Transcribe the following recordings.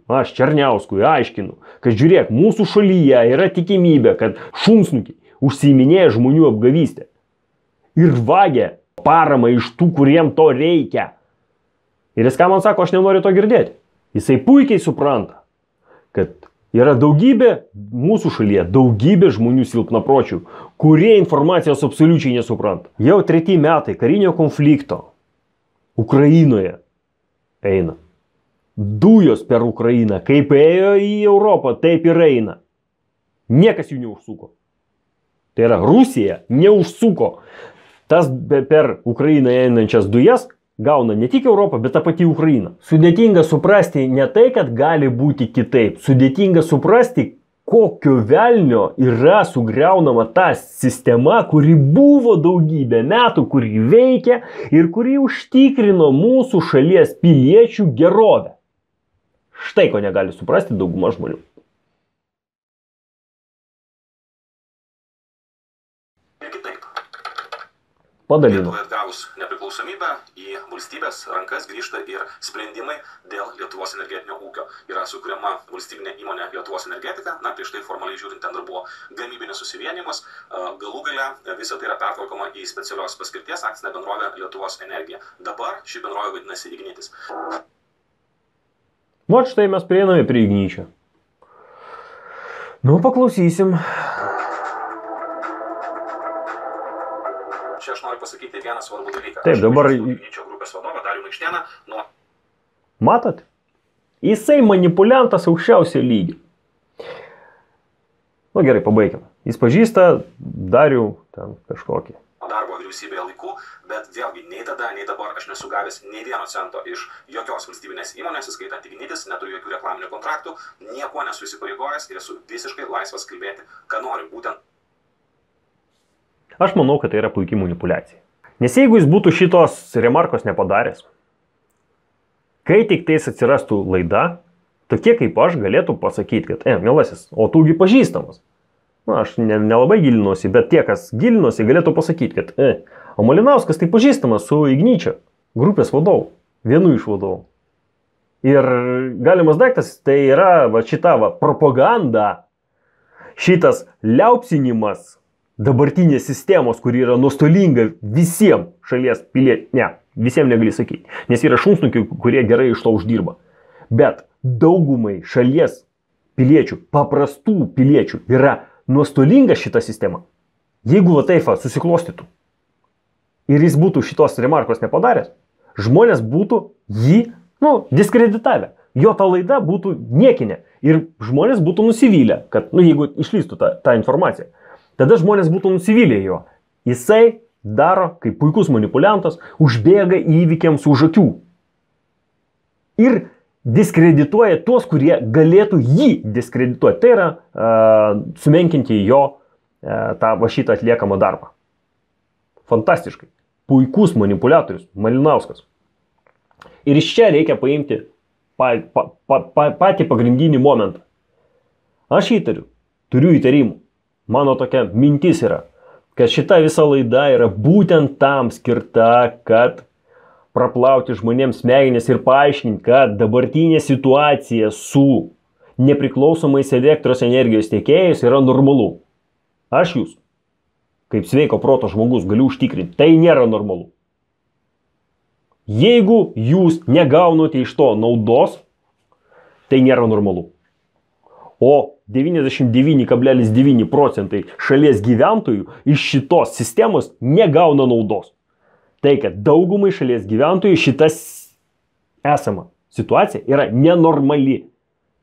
Aš Černiauskui aiškinu, kad žiūrėk, mūsų šalyje yra tikimybė, kad šunsnukiai užsiiminėja žmonių apgavystę ir vagia paramą iš tų, kuriem to reikia. Ir jis ką man sako, aš nenoriu to girdėti. Jisai puikiai supranta, kad yra daugybė mūsų šalyje, daugybė žmonių silpnapročių, kurie informacijos absoliučiai nesupranta. Jau 3 metai karinio konflikto Ukrainoje eina. Dujos per Ukrainą, kaip ėjo į Europą, taip ir eina. Niekas jų neužsuko. Tai yra, Rusija neužsuko. Tas per Ukrainą einančias dujas gauna ne tik Europą, bet ta pati Ukraina. Sudėtinga suprasti ne tai, kad gali būti kitaip. Sudėtinga suprasti, kokio velnio yra sugriaunama ta sistema, kuri buvo daugybę metų, kuri veikia ir kuri užtikrino mūsų šalies piliečių gerovę. Štai ko negali suprasti dauguma žmonių. Padalino. Lietuvai atgavus nepriklausomybę į valstybės rankas grįžta ir sprendimai dėl Lietuvos energetinio ūkio. Yra sukuriama valstybinė įmonė Lietuvos energetika, prieš tai formaliai žiūrint ten dar buvo gamybinis susivienimas, galų gale visą tai yra pertvarkoma į specialios paskirties akcinę bendrovę Lietuvos energija. Dabar ši bendrovė vadinasi Ignitis. Vat štai mes prieiname prie Igničio. Nu, paklausysim. Čia aš noriu pasakyti vieną svarbų dalyką. Taip, dabar... Igničio grupės vadovą Darių Maikštėną nuo... Matot? Jisai manipuliantas aukščiausio lygio. Nu gerai, pabaigime. Jis pažįsta Darių ten kažkokį. Darbo vyriausybėje laikų, bet vėlgi nei tada, nei dabar aš nesu gavęs nei vieno cento iš jokios valstybinės įmonės, įskaitant Ignitis, neturiu jokių reklaminių kontraktų, nieko nesu įsipareigojęs ir esu visiškai laisvas kalbėti, ką noriu būtent. Aš manau, kad tai yra puikiai manipuliacija. Nes jeigu jis būtų šitos remarkos nepadaręs, kai tik tais atsirastų laida, tokie kaip aš galėtų pasakyti, kad, mielasis, o tūgi pažįstamas. Na, aš nelabai gilinuosi, bet tie, kas gilinuosi, galėtų pasakyti, kad, o Malinauskas tai pažįstamas su Igničio grupės vadovu, vienu iš vadovų. Ir galimas daiktas, tai yra šita propaganda, šitas liaupsinimas dabartinės sistemos, kuri yra nuostolinga visiems šalies piliečiams. Ne, visiems negali sakyti, nes yra šunsnukių, kurie gerai iš to uždirba. Bet daugumai šalies piliečių, paprastų piliečių yra nuostolinga šita sistema. Jeigu va taip susiklostytų ir jis būtų šitos remarkos nepadaręs, žmonės būtų jį, diskreditavę. Jo ta laida būtų niekinė ir žmonės būtų nusivylę, kad, jeigu išlystų tą informaciją, tada žmonės būtų nusivylę jo. Jisai daro, kaip puikus manipuliantas, užbėga įvykiams už akių. Ir diskredituoja tuos, kurie galėtų jį diskredituoti. Tai yra sumenkinti jo šitą atliekamą darbą. Fantastiškai. Puikus manipuliatorius, Malinauskas. Ir iš čia reikia paimti patį pagrindinį momentą. Aš turiu įtarimų. Mano tokia mintis yra, kad šita visa laida yra būtent tam skirta, kad praplauti žmonėms smegenis ir paaiškinti, kad dabartinė situacija su nepriklausomais elektros energijos tiekėjais yra normalu. Aš jūs, kaip sveiko proto žmogus, galiu užtikrinti, tai nėra normalu. Jeigu jūs negaunate iš to naudos, tai nėra normalu. O 99,9% šalies gyventojų iš šitos sistemos negauna naudos. Tai, kad daugumai šalies gyventojų šitas esama situacija yra nenormali.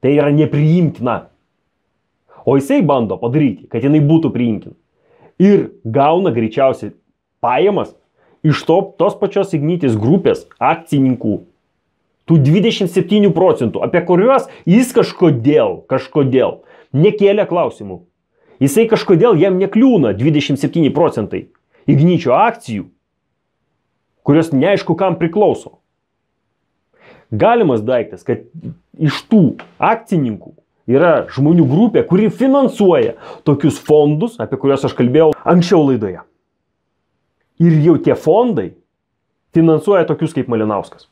Tai yra nepriimtina. O jisai bando padaryti, kad jinai būtų priimtina. Ir gauna greičiausiai pajamas iš tos pačios Ignitis grupės akcininkų. Tų 27%, apie kuriuos jis kažkodėl nekėlė klausimų. Jisai kažkodėl jam nekliūna 27% Igničio akcijų, kurios neaišku kam priklauso. Galimas daiktas, kad iš tų akcininkų yra žmonių grupė, kuri finansuoja tokius fondus, apie kuriuos aš kalbėjau anksčiau laidoje. Ir jau tie fondai finansuoja tokius kaip Malinauskas.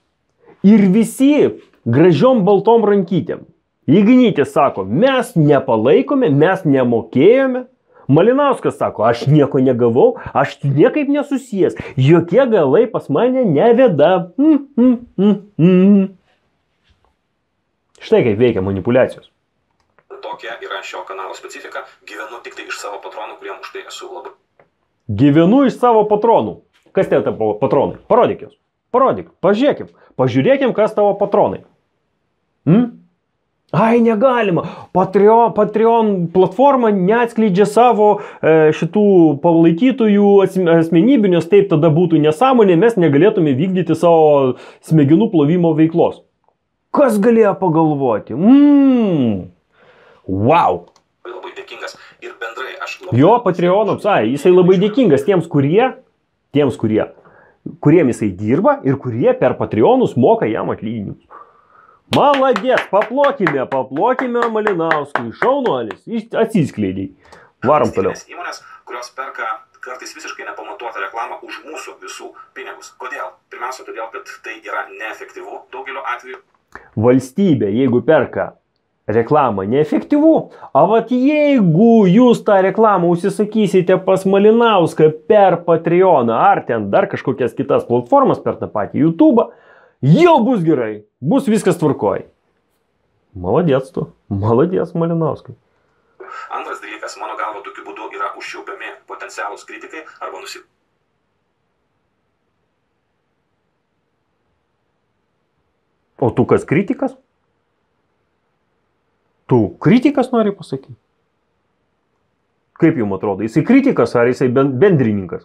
Ir visi gražiom baltom rankytėm Ignitis sako, mes nepalaikome, mes nemokėjome. Malinauskas sako, aš nieko negavau, aš niekaip nesusijęs, jokie galai pas mane neveda. Štai kaip veikia manipulacijos. Tokia yra šio kanalo specifika. Gyvenu tik tai iš savo patronų, kuriem už tai esu labai. Gyvenu iš savo patronų. Kas tie patronai? Parodyk jos. Parodyk, pažiūrėkim. Pažiūrėkim, kas tavo patronai. Ai, negalima. Patreon platforma neatskleidžia savo šitų palaikytojų asmenybių, nes taip tada būtų nesąmonė, mes negalėtume vykdyti savo smegenų plovimo veiklos. Kas galėjo pagalvoti? Wow. Labai dėkingas ir bendrai aš labai... Jo Patreonams, jisai labai dėkingas tiems, kuriem jisai dirba ir kurie per Patreonus moka jam atlyginimus. Maladės, paplokime Malinauskui, šaunuolis, atsiskleidai. Varom toliau. Įmonės, kurios perka kartais visiškai nepamatuotą reklamą už mūsų visų pinigus. Kodėl? Pirmiausia, todėl, kad tai yra neefektyvu daugeliu atveju. Valstybė, jeigu perka reklamą neefektyvu, o vat jeigu jūs tą reklamą užsisakysite pas Malinauską per Patreoną ar ten dar kažkokias kitas platformas per tą patį YouTube, jau bus gerai, bus viskas tvarkoj. Maladės tu, maladės Malinauskai. Antras dalykas, mano galva, tokiu būdu yra užšiaupiami potencialūs kritikai arba O tu kas kritikas? Tu kritikas nori pasakyti? Kaip jums atrodo, jisai kritikas ar jisai bendrininkas?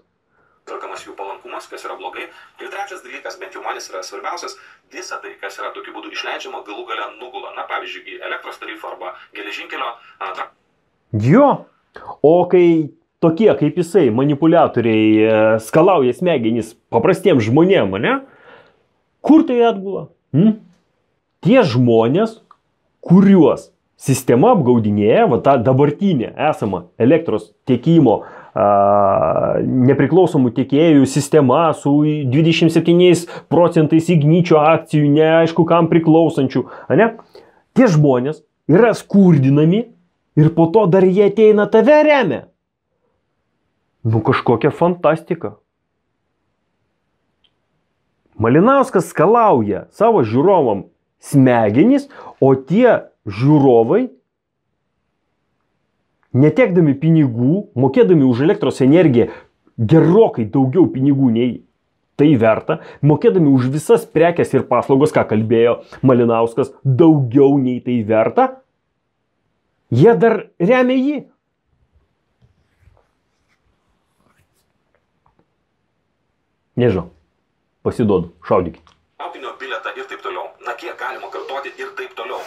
Perkamas jų palankumas, kas yra blogai. Ir trečias dalykas, bent jau man jis yra svarbiausias, visa tai, kas yra tokiu būdu išleidžiama, galų gale nugula. Na, pavyzdžiui, elektros tarifą arba geležinkelio. Jo, o kai tokie kaip jisai manipuliatoriai skalauja smegenys paprastiems žmonėm, ne? Kur tai atgula? Tie žmonės, kuriuos sistema apgaudinėja, va tą dabartinę esamą elektros tiekimo nepriklausomų tiekėjų sistema su 27% Igničio akcijų, neaišku kam priklausančių, ne? Tie žmonės yra skurdinami ir po to dar jie ateina tave remia. Nu kažkokia fantastika. Malinauskas skalauja savo žiūrovam smegenys, o tie žiūrovai, netekdami pinigų, mokėdami už elektros energiją gerokai daugiau pinigų nei tai verta, mokėdami už visas prekes ir paslaugos, ką kalbėjo Malinauskas, daugiau nei tai verta, jie dar remia jį. Nežinau, pasiduodu, šaudykit. Traukinio bilietą ir taip toliau. Na, kiek galima kartoti ir taip toliau.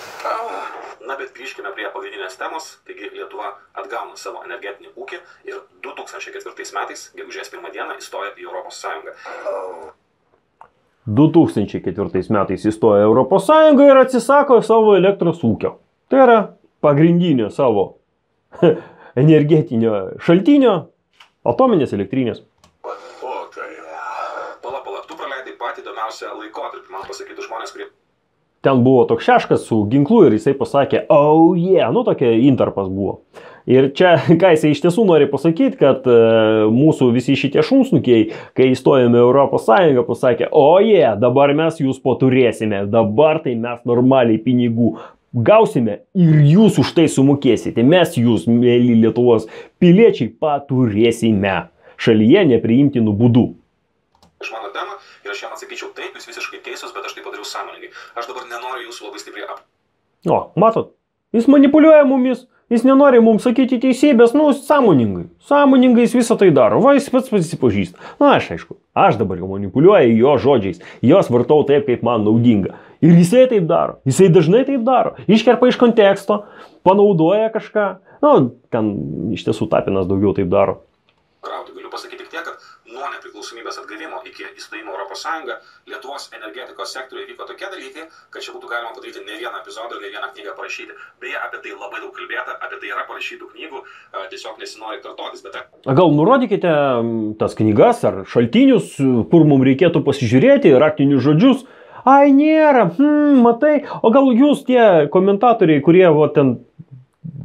Na, bet grįžkime prie pagrindinės temos. Taigi Lietuva atgauna savo energetinį ūkį ir 2004 metais, gegužės 1 dieną, įstoja į Europos Sąjungą. 2004 metais įstoja Europos Sąjungą ir atsisako savo elektros ūkio. Tai yra pagrindinio savo energetinio šaltinio atominės elektrinės. Patį įdomiausią laikotarpį, man pasakytų žmonės, kurie... Ten buvo toks šeškas su ginklu ir jisai pasakė, oh yeah, nu tokia intarpas buvo. Ir čia, ką jisai iš tiesų nori pasakyti, kad mūsų visi šitie šunsnukiai, kai įstojame Europos Sąjungą, pasakė, oh yeah, dabar mes jūs paturėsime, dabar tai mes normaliai pinigų gausime ir jūs už tai sumokėsite. Mes jūs, mėly Lietuvos piliečiai, paturėsime šalyje nepriimtinų būdų. Iš mano temą ir aš jam atsakyčiau, taip, jūs visiškai teisus, bet aš tai padariau sąmoningai. Aš dabar nenoriu jūsų labai stipriai O, matot, jis manipuliuoja mumis, jis nenori mums sakyti teisybės, nu, sąmoningai. Sąmoningai jis visą tai daro, va, jis pats pasipažįsta. Na, aišku, aš dabar jau manipuliuoju jo žodžiais, jos vartau taip, kaip man naudinga. Ir jisai taip daro, jisai dažnai taip daro, iškerpa iš konteksto, panaudoja kažką. Nu, ten iš tiesų Tapinas daugiau taip daro. Galiu pasakyti tik tiek, kad nuo nepriklausomybės atgavimo iki įstojimo Europos Sąjungą Lietuvos energetikos sektoriuje vyko tokie dalykai, kad čia būtų galima padaryti ne vieną epizodą ir ne vieną knygą parašyti. Beje, apie tai labai daug kalbėta, apie tai yra parašytų knygų, tiesiog nesinori kartotis, bet... Gal nurodykite tas knygas ar šaltinius, kur mums reikėtų pasižiūrėti, raktinius žodžius. ai nėra, matai, o gal jūs tie komentatoriai, kurie va, ten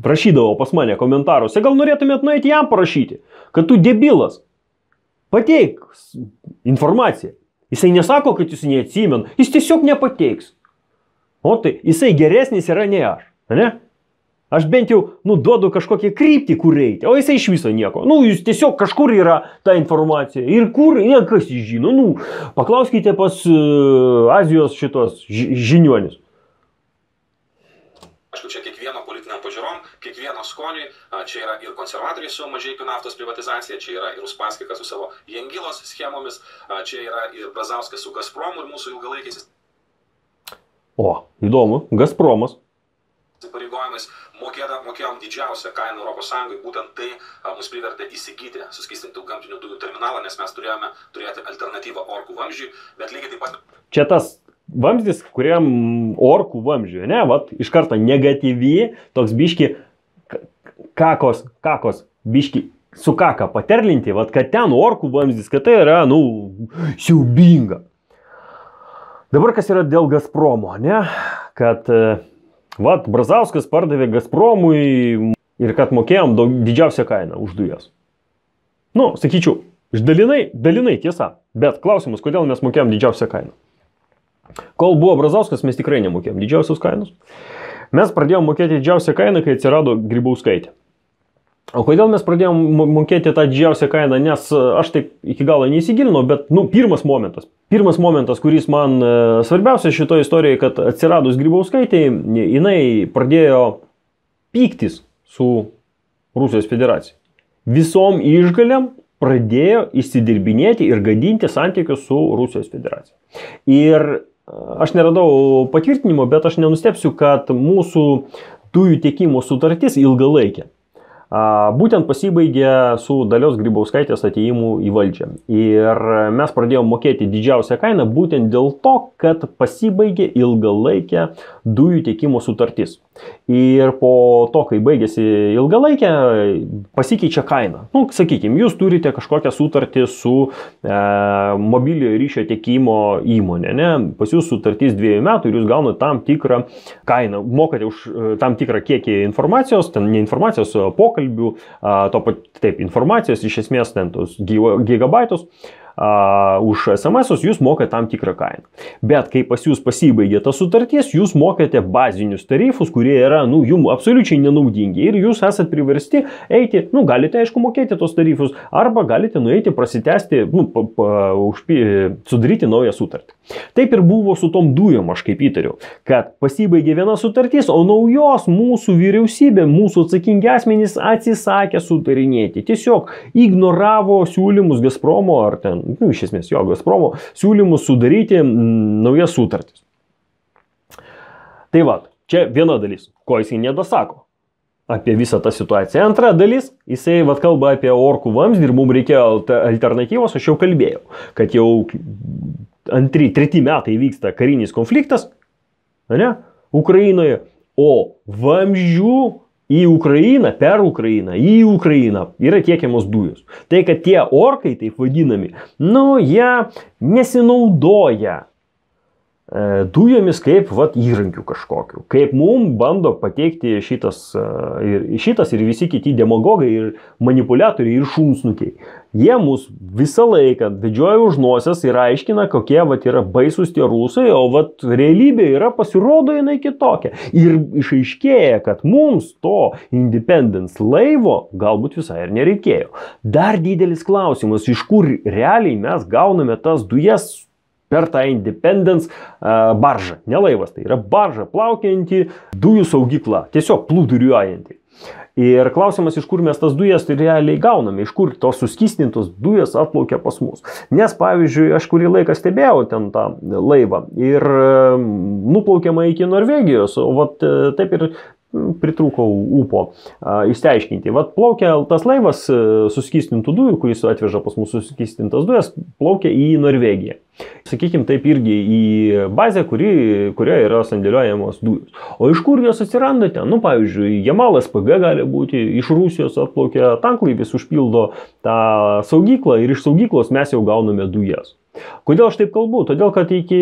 rašydavo pas mane komentaruose, gal norėtumėt nueiti jam parašyti, kad tu debilas, pateik informaciją. Jisai nesako, kad jūs neatsimena, jis tiesiog nepateiks. O tai jisai geresnis yra ne aš, ne? Aš bent jau, duodu kažkokią kryptį, kur eiti, o jisai iš viso nieko. Jūs tiesiog kažkur yra ta informacija. Ir kur, kas jį žino. Paklauskite pas Azijos šitos žiniuonis. Aišku, čia kiekvieno politiniam pažiūrom, kiekvieno skoniui, čia yra ir konservatoriai su Mažeikių naftos privatizacija, čia yra ir Uspaskikas su savo Jangilos schemomis, čia yra ir Brazauskas su Gazpromu ir mūsų ilgalaikiais. O, įdomu, Gazpromas. Įpareigojimais mokėjom didžiausią kainą Europos Sąjungai, būtent tai mus privertė įsigyti suskystintų gamtinių dujų terminalą, nes mes turėjome turėti alternatyvą orkų vamzdžiui, bet lygiai taip pat... Čia tas vamzdis, kuriam orkų vamzdžiui, ne, vat, iš karto negatyvi, toks biški kakos, biški su kaka paterlinti, vat, kad ten orkų vamzdis, kad tai yra, siaubinga. Dabar kas yra dėl Gazpromo, ne, kad... Vat, Brazauskas pardavė Gazpromui ir kad mokėjom didžiausią kainą už dujas. Sakyčiau, dalinai tiesa, bet klausimas, kodėl mes mokėjom didžiausią kainą. Kol buvo Brazauskas, mes tikrai nemokėjom didžiausios kainos. Mes pradėjom mokėti didžiausią kainą, kai atsirado Grybauskaitė. O kodėl mes pradėjom mokėti tą didžiausią kainą, nes aš taip iki galo neįsigilinau, bet, pirmas momentas, kuris man svarbiausias šitoje istorijoje, kad atsiradus Grybauskaitei, jinai pradėjo pyktis su Rusijos federacija. Visom išgaliam pradėjo įsidirbinėti ir gadinti santykius su Rusijos federacija. Ir aš neradau patvirtinimo, bet aš nenustepsiu, kad mūsų dujų tiekimo sutartis ilgalaikė. Būtent pasibaigė su Dalios Grybauskaitės atėjimu į valdžią. Ir mes pradėjome mokėti didžiausią kainą būtent dėl to, kad pasibaigė ilgalaikė dujų tiekimo sutartis. Ir po to, kai baigėsi ilgalaikė, pasikeičia kaina. Sakykime, jūs turite kažkokią sutartį su mobiliojo ryšio tiekimo įmonė. Ne? Pas jūs sutartis 2 metų ir jūs gaunate tam tikrą kainą. Mokate už tam tikrą kiekį informacijos, ten ne informacijos, pokalbių, informacijos, iš esmės ten tos gigabaitus. Už SMS-us jūs mokate tam tikrą kainą. Bet kai pas jūs pasibaigė ta sutarties, jūs mokate bazinius tarifus, kurie yra, jums absoliučiai nenaudingi. Ir jūs esate priversti eiti, galite aišku mokėti tos tarifus, arba galite nueiti prasitęsti, sudaryti naują sutartį. Taip ir buvo su tom dujom, aš kaip įtariau, kad pasibaigė viena sutartis, o naujos mūsų vyriausybė, mūsų atsakingi asmenys atsisakė sutarinėti. Tiesiog ignoravo siūlymus Gazpromo ar ten iš esmės Gazpromo siūlymus sudaryti naujas sutartis. Tai va, čia viena dalis, ko jisai nedasako apie visą tą situaciją. Antra dalis, jisai kalba apie orkų vamzdį ir mums reikėjo alternatyvos, aš jau kalbėjau, kad jau 2-3 metai vyksta karinis konfliktas, ne, Ukrainoje, o vamzdžių į Ukrainą, per Ukrainą, į Ukrainą yra tiekiamos dujos. Tai, kad tie orkai, taip vadinami, jie nesinaudoja dujomis kaip įrankių kažkokiu. Kaip mums bando pateikti šitas ir visi kiti demagogai ir manipuliatoriai ir šunsnukiai. Jie mus visą laiką vedžioja už nosies ir aiškina, kokie yra baisus tie rusai, o realybė yra pasirodo jinai kitokia. Ir išaiškėja, kad mums to Independence laivo galbūt visai ir nereikėjo. Dar didelis klausimas, iš kur realiai mes gauname tas dujas per tą Independence baržą. Ne laivas, tai yra barža plaukianti dujų saugykla, tiesiog plūduriuojanti. Ir klausimas, iš kur mes tas dujas realiai gauname, iš kur tos suskystintos dujas atplaukia pas mus. Nes, pavyzdžiui, aš kurį laiką stebėjau ten tą laivą ir nuplaukiama iki Norvegijos, o taip ir pritrūkau ūpo išsiaiškinti. Plaukia tas laivas suskystintų dujų, kuris atveža pas mūsų suskystintas dujas, plaukia į Norvegiją. Sakykime, taip irgi į bazę, kurioje yra sandėliuojamos dujos. O iš kur jos atsiranda ten? Pavyzdžiui, Jamal SPG gali būti, iš Rusijos atplaukia tanklaivis, užpildo tą saugyklą ir iš saugyklos mes jau gauname dujas. Kodėl aš taip kalbu? Todėl, kad iki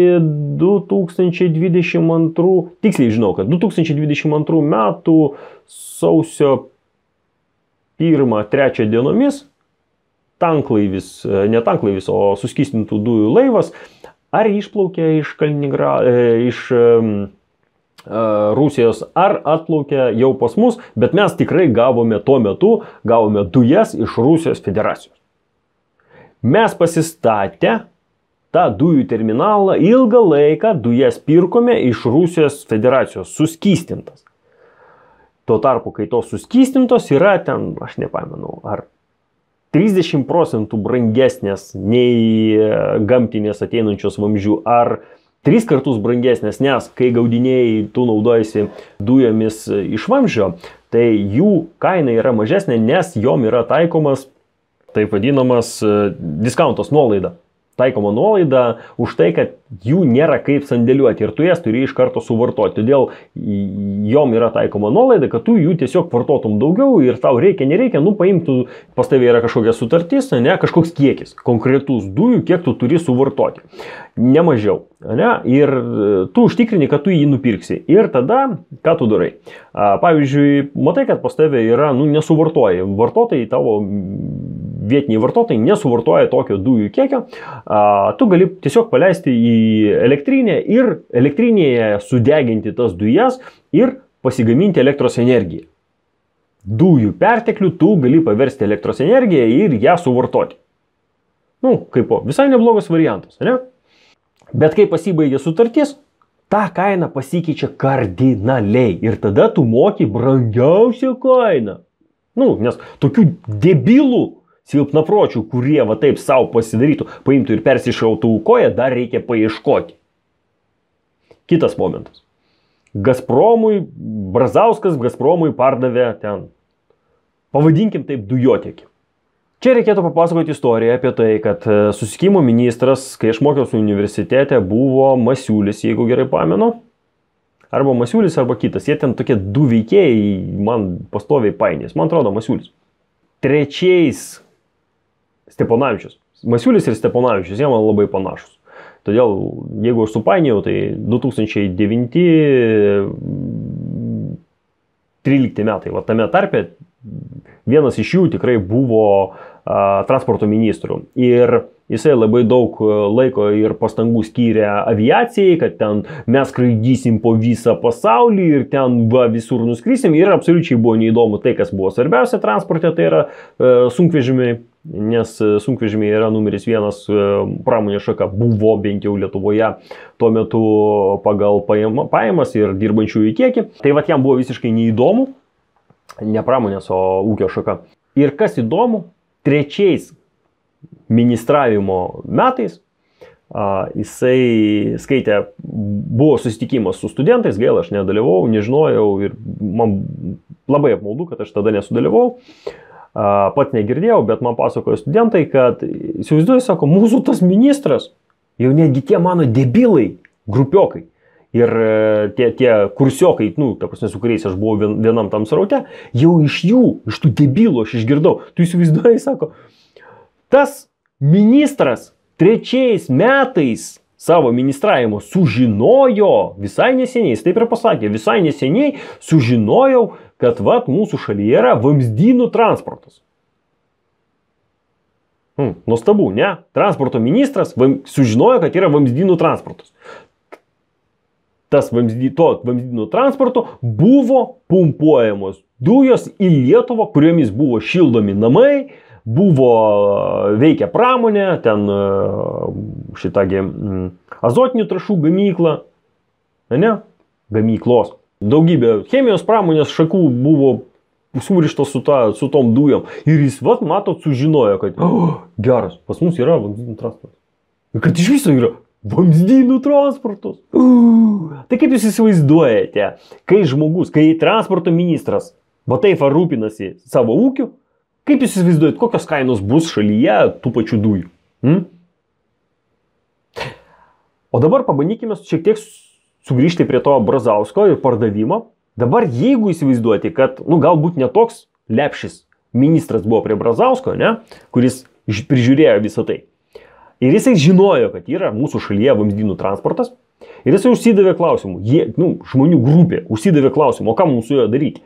2022, tiksliai žinau, kad 2022 metų sausio 1-3 dienomis tanklaivis, ne tanklaivis, o suskystintų dujų laivas ar išplaukė iš Rusijos, ar atplaukė jau pas mus, bet mes tikrai gavome tuo metu, dujas iš Rusijos federacijos. Mes pasistatę tą dujų terminalą, ilgą laiką dujas pirkome iš Rusijos federacijos, suskystintas. Tuo tarpu, kai tos suskystintos yra ten, aš nepamenu, ar 30% brangesnės nei gamtinės ateinančios vamzdžių, ar 3 kartus brangesnės, nes kai gaudinėjai tu naudojasi dujomis iš vamzdžio, tai jų kaina yra mažesnė, nes jom yra taikomas taip vadinamas diskauntos nuolaida. Taikoma nuolaida už tai, kad jų nėra kaip sandėliuoti ir tu jas turi iš karto suvartoti. Todėl jom yra taikoma nuolaida, kad tu jų tiesiog vartotum daugiau ir tau reikia, nereikia, paimtų, pas tavai yra kažkokia sutartis, ne, kažkoks kiekis, konkretus dujų, kiek tu turi suvartoti. Ne mažiau. Ne? Ir tu užtikrini, kad tu jį nupirksi. Ir tada, ką tu darai? Pavyzdžiui, matai, kad pas tavai yra, nesuvartoji. Vartotojai, tavo vietiniai vartotojai nesuvartoja tokio dujų kiekio. Tu gali tiesiog paleisti į elektrinę ir elektrinėje sudeginti tas dujas ir pasigaminti elektros energiją. Dujų perteklių tu gali paversti elektros energiją ir ją suvartoti. Visai neblogas variantas, ne? Bet kai pasibaigė sutartis, ta kaina pasikeičia kardinaliai ir tada tu moki brangiausią kainą. Nes tokių debilų silpnapročių, kurie va taip savo pasidarytų, paimtų ir persišautų koją, dar reikia paieškoti. Kitas momentas. Brazauskas Gazpromui pardavė ten, pavadinkim taip, dujotiekį. Čia reikėtų papasakoti istoriją apie tai, kad susisiekimo ministras, kai aš mokiausi universitete, buvo Masiulis, jeigu gerai pamenu. Arba Masiulis, arba kitas. Jie ten tokie du veikėjai man pastoviai painės. Man atrodo, Masiulis. Trečiais Steponavičius. Masiulis ir Steponavičius, jie man labai panašus. Todėl, jeigu aš supainėjau, tai 2009-2013 metai, va tame tarpe, vienas iš jų tikrai buvo transporto ministrų. Ir jisai labai daug laiko ir pastangų skyrė aviacijai, kad ten mes skraidysim po visą pasaulį ir ten visur nuskrisim. Ir absoliučiai buvo neįdomu tai, kas buvo svarbiausia transporte, tai yra sunkvežimiai. Nes sunkvežimiai yra numeris 1 pramonės šaka, buvo bent jau Lietuvoje tuo metu pagal pajamas ir dirbančiųjų kiekį. Tai vat jam buvo visiškai neįdomu, ne pramonės, o ūkio šaka. Ir kas įdomu, trečiais ministravimo metais jisai skaitė, buvo susitikimas su studentais, gaila aš nedalyvau, nežinojau ir man labai apmaudu, kad aš tada nesudalyvau. Pat negirdėjau, bet man pasakojo studentai, kad, įsivaizduoju, sako, mūsų tas ministras, jau netgi tie mano debilai, grupiokai ir tie kursiokai, ta prasme, su kuriais aš buvau vienam tam sraute, jau iš tų debilų aš išgirdau. Tu įsivaizduoji, sako, tas ministras trečiais metais savo ministravimo sužinojo, visai neseniai, jis taip ir pasakė, visai neseniai sužinojau, kad mūsų šalyje yra vamzdynų transportas. Nuostabu, ne? Transporto ministras sužinojo, kad yra vamzdynų transportas. Tas vamzdynų transporto buvo pumpuojamos dujos į Lietuvą, kuriomis buvo šildomi namai, buvo veikia pramonė, ten azotinių trąšų gamykla, ne? Gamyklos. Daugybė chemijos pramonės šakų buvo surištos su tom dujom. Ir jis, matot, sužinojo, kad geras, pas mus yra vamzdynų transportas. Ir kad iš viso yra vamzdynų transportas. Tai kaip jūs įsivaizduojate, kai transporto ministras taip rūpinasi savo ūkiu, kaip jūs įsivaizduojate, kokios kainos bus šalyje tų pačių dujų? O dabar pabandykime šiek tiek sugrįžti prie to Brazausko ir pardavimo. Dabar jeigu įsivaizduoti, kad galbūt netoks lepšis ministras buvo prie Brazausko, ne, kuris prižiūrėjo visą tai. Ir jisai žinojo, kad yra mūsų šalyje vamzdynų transportas. Ir jisai užsidavė klausimų. Žmonių grupė užsidavė klausimų, o ką mums su juo daryti?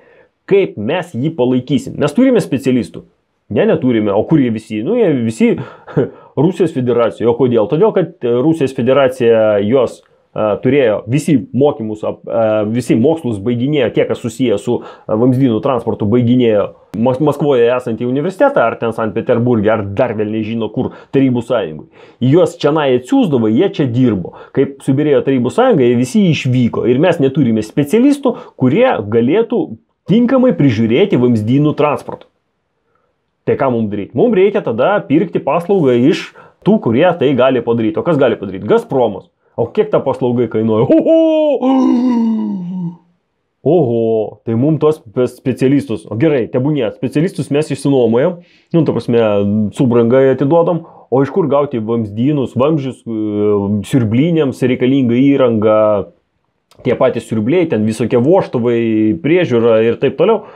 Kaip mes jį palaikysim? Mes turime specialistų? Ne, neturime. O kur jie visi? Jie visi Rusijos federacijoje. O kodėl? Todėl, kad Rusijos federacija juos turėjo visi mokymus, visi mokslus baiginėjo, tie, kas susiję su vamzdynų transportu, baiginėjo Maskvoje esantį universitetą, ar ten Sankt Peterburgė, ar dar vėl nežino kur Tarybų sąjungui. Juos čia atsiųsdavo, jie čia dirbo. Kaip subirėjo Tarybų sąjunga, jie visi išvyko. Ir mes neturime specialistų, kurie galėtų tinkamai prižiūrėti vamzdynų transportą. Tai ką mums daryti? Mums reikia tada pirkti paslaugą iš tų, kurie tai gali padaryti. O kas gali padaryti? Gazpromas. O kiek ta paslaugai kainuoja? Oho, tai mums tos specialistus, o gerai, tebūnie, specialistus mes išsinuomojam, ta prasme, subrangai atiduodam, o iš kur gauti vamzdynus, vamzdžius, siurblynėms reikalingą įrangą, tie patys siurbliai, ten visokie voštuvai, priežiūra ir taip toliau,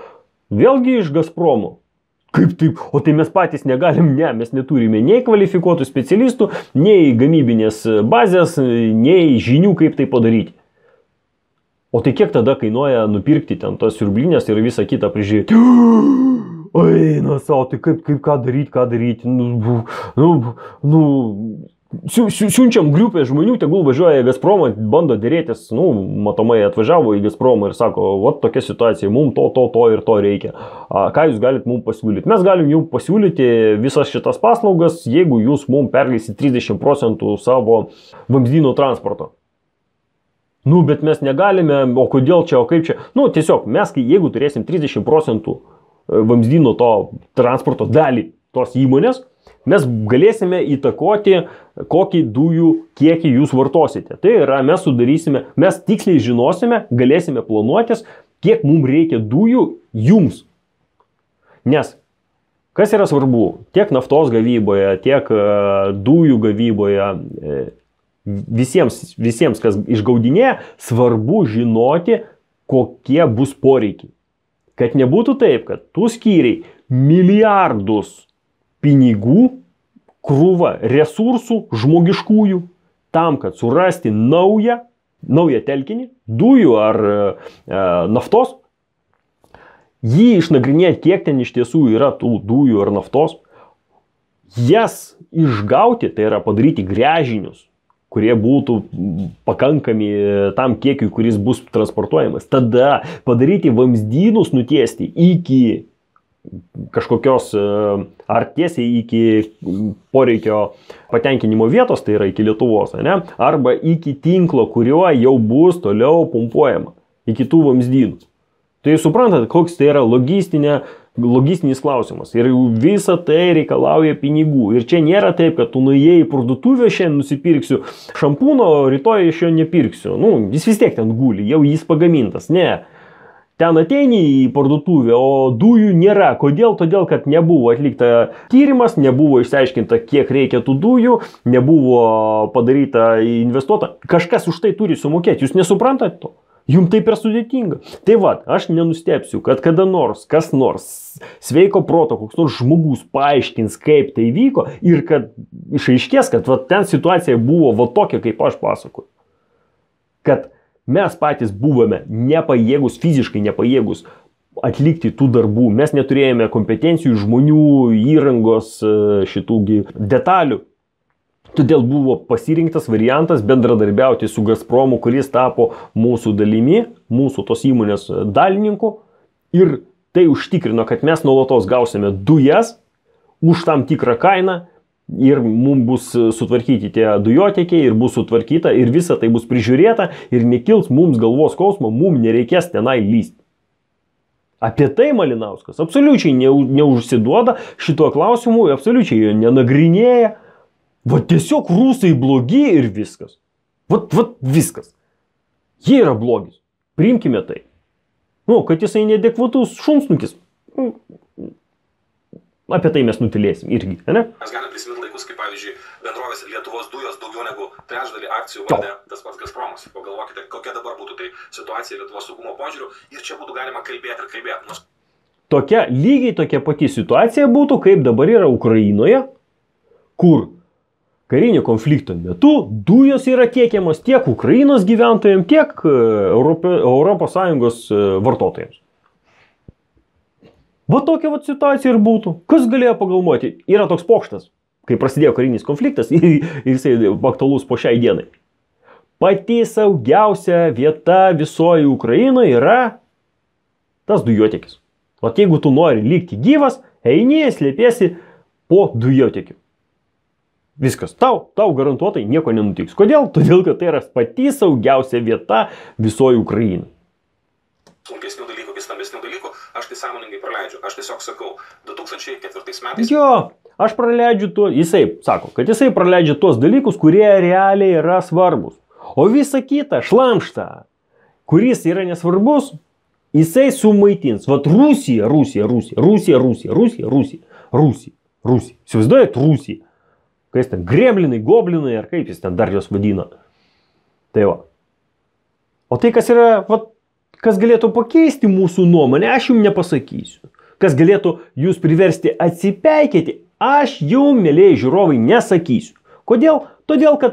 vėlgi iš Gazpromo. Kaip taip? O tai mes patys negalim, ne, mes neturime nei kvalifikuotų specialistų, nei gamybinės bazės, nei žinių, kaip tai padaryti. O tai kiek tada kainuoja nupirkti ten tos siurblinės ir visą kitą prižiūrėti? Eina savo, tai kaip ką daryti? Siunčiam grupę žmonių, tegul važiuoja į Gazpromą, bando dėrėtis, matomai atvažiavo į Gazpromą ir sako, vat tokia situacija, mums to ir to reikia. Ką jūs galite mums pasiūlyti? Mes galim jums pasiūlyti visas šitas paslaugas, jeigu jūs mums perleisit 30% savo vamzdynų transporto. Bet mes negalime, o kodėl čia, o kaip čia? Tiesiog mes, jeigu turėsim 30% vamzdynų to transporto dalį tos įmonės, mes galėsime įtakoti, kokį dujų kiekį jūs vartosite. Tai yra, mes tiksliai žinosime, galėsime planuotis, kiek mums reikia dujų jums. Nes kas yra svarbu, tiek naftos gavyboje, tiek dujų gavyboje, visiems, kas išgaudinėja, svarbu žinoti, kokie bus poreikiai. Kad nebūtų taip, kad tu skyriai milijardus pinigų, krūva resursų žmogiškųjų tam, kad surasti naują telkinį, dujų ar naftos, jį išnagrinėti, kiek ten iš tiesų yra tų dujų ar naftos, jas išgauti, tai yra padaryti gręžinius, kurie būtų pakankami tam kiekiui, kuris bus transportuojamas. Tada padaryti vamzdynus nutiesti iki kažkokios, ar tiesiai iki poreikio patenkinimo vietos, tai yra iki Lietuvos, arba iki tinklo, kuriuo jau bus toliau pumpuojama, iki tų vamzdynų. Tai suprantate, koks tai yra logistinis klausimas. Ir visa tai reikalauja pinigų. Ir čia nėra taip, kad tu nuėjai į parduotuvę, šiandien nusipirksiu šampūno, rytoj iš jo nepirksiu. Jis vis tiek ten guli, jau jis pagamintas. Ne. Ten ateini į parduotuvę, o dujų nėra. Kodėl? Todėl, kad nebuvo atlikta tyrimas, nebuvo išsiaiškinta, kiek reikia tų dujų, nebuvo padaryta investuota. Kažkas už tai turi sumokėti. Jūs nesuprantate to? Jums tai per sudėtinga. Tai aš nenustepsiu, kad kada nors, kas nors, sveiko proto, koks nors žmogus paaiškins, kaip tai vyko ir kad išaiškės, kad ten situacija buvo tokia, kaip aš pasakoju. Kad mes patys buvome nepajėgus, fiziškai nepajėgus atlikti tų darbų. Mes neturėjome kompetencijų, žmonių, įrangos, šitų detalių. Todėl buvo pasirinktas variantas bendradarbiauti su Gazpromu, kuris tapo mūsų dalimi, mūsų tos įmonės dalininku. Ir tai užtikrino, kad mes nuolatos gausime dujas už tam tikrą kainą ir mums bus sutvarkyti tie dujotiekiai ir bus sutvarkyta ir visa tai bus prižiūrėta ir nekils mums galvos skausmo, mums nereikės tenai lysti. Apie tai Malinauskas absoliučiai neužsiduoda šituo klausimu, absoliučiai jo nenagrinėja. Tiesiog rusai blogi ir viskas. Viskas. Jie yra blogis. Priimkime tai. Kad jisai neadekvatus šunsnukis. Apie tai mes nutilėsim irgi, ne? Mes galime prisiminti laikus, kaip pavyzdžiui, bendrovės Lietuvos dujos daugiau negu trečdalį akcijų valdė tas pats Gazpromas. Pagalvokite, kokia dabar būtų tai situacija Lietuvos saugumo požiūriu ir čia būtų galima kalbėti. Lygiai tokia pati situacija būtų, kaip dabar yra Ukrainoje, kur karinio konflikto metu dujos yra tiekiamas tiek Ukrainos gyventojams, tiek ES vartotojams. Va tokia va situacija ir būtų. Kas galėjo pagalvoti? Yra toks pokštas, kai prasidėjo karinis konfliktas ir jisai aktualus po šiai dienai. Pati saugiausia vieta visoje Ukrainoje yra tas dujotiekis. O jeigu tu nori likti gyvas, eini, slėpiesi po dujotiekiu. Viskas, tau garantuotai nieko nenutiks. Kodėl? Todėl, kad tai yra pati saugiausia vieta visoje Ukrainoje. Smulkesnių dalykų, stambesnių dalykų, aš tai sąmoningai praleidžiu. Aš tiesiog sakau, 2004 metais... Jo, aš praleidžiu jisai sako, kad jisai praleidžia tuos dalykus, kurie realiai yra svarbus. O visa kita, šlamštą, kuris yra nesvarbus, jisai sumaitins. Vat Rusija. Įsivaizduojat Rusiją? Kai jis ten gremlinai, goblinai, ar kaip jis ten dar jos vadina. Tai va. O tai, kas yra, vat, kas galėtų pakeisti mūsų nuomonę, aš jums nepasakysiu. Kas galėtų jūs priversti atsipeikėti, aš jums, mėlėjai žiūrovai, nesakysiu. Kodėl? Todėl, kad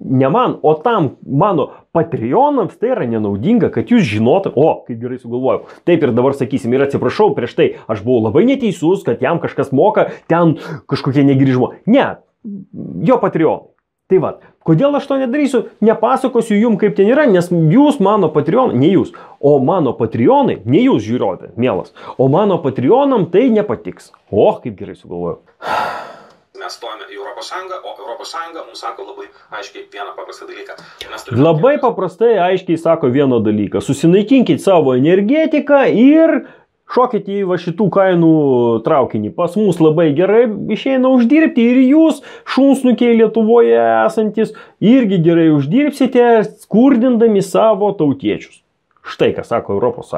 ne man, o tam mano Patreonams tai yra nenaudinga, kad jūs žinotumėte, kaip gerai sugalvojau. Taip ir dabar sakysim, ir atsiprašau, prieš tai aš buvau labai neteisus, kad jam kažkas moka, ten kažkokie negryžmo. Ne, jo Patreonai. Tai va, kodėl aš to nedarysiu, nepasakosiu jums, kaip ten yra, nes jūs mano Patreonai, ne jūs, o mano Patreonai, ne jūs žiūrovė, mielas, o mano Patreonam tai nepatiks. Kaip gerai sugalvojau. Mes stojame į ES, o ES mums sako labai aiškiai vieną paprastą dalyką. Labai paprastai aiškiai sako vieną dalyką. Susinaikinkit savo energetiką ir šokit į va šitų kainų traukinį. Pas mus labai gerai išeina uždirbti ir jūs, šunsnukiai Lietuvoje esantis, irgi gerai uždirbsite, skurdindami savo tautiečius. Štai ką sako ES.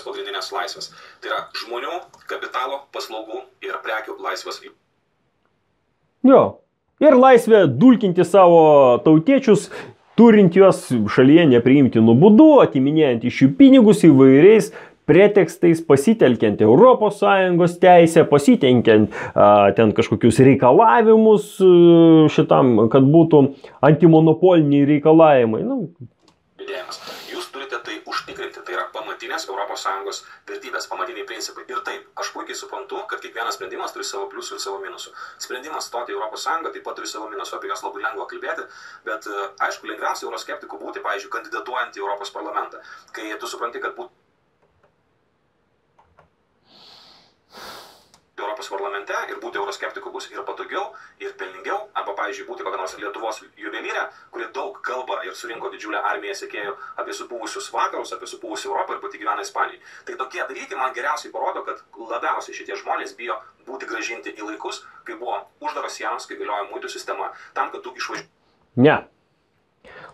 Pagrindinės laisvės. Tai yra žmonių, kapitalo, paslaugų ir prekių laisvės. Jo. Ir laisvė dulkinti savo tautiečius, turint juos šalyje nepriimtinų būdų, atiminėjant iš jų pinigus įvairiais pretekstais, pasitelkiant ES teisę, pasitelkiant ten kažkokius reikalavimus šitam, kad būtų antimonopoliniai reikalavimai. Jūs turite tai užtikrinti, tai yra pamatinės ES vertybės, pamatiniai principai. Ir taip, aš puikiai suprantu, kad kiekvienas sprendimas turi savo pliusų ir savo minusų. Sprendimas stoti į ES taip pat turi savo minusų, apie juos labai lengva kalbėti, bet aišku, lengviausia euroskeptikų būti, pavyzdžiui, kandidatuojant į Europos parlamentą. Kai tu supranti, kad būti Europos parlamente ir būti euroskeptiku bus ir patogiau, ir pelningiau, arba, pavyzdžiui, būti kokia nors Lietuvos juvelyrė, kuri daug kalba ir surinko didžiulę armiją sekėjų apie supuvusius vakarus, apie supuvusią Europą ir pati gyvena Ispanijoje. Tai tokie dalykai man geriausiai parodo, kad labiausiai šitie žmonės bijo būti grąžinti į laikus, kai buvo uždaros sienos, kai galiojo muitų sistema, tam, kad tu išvažiuoji. Ne.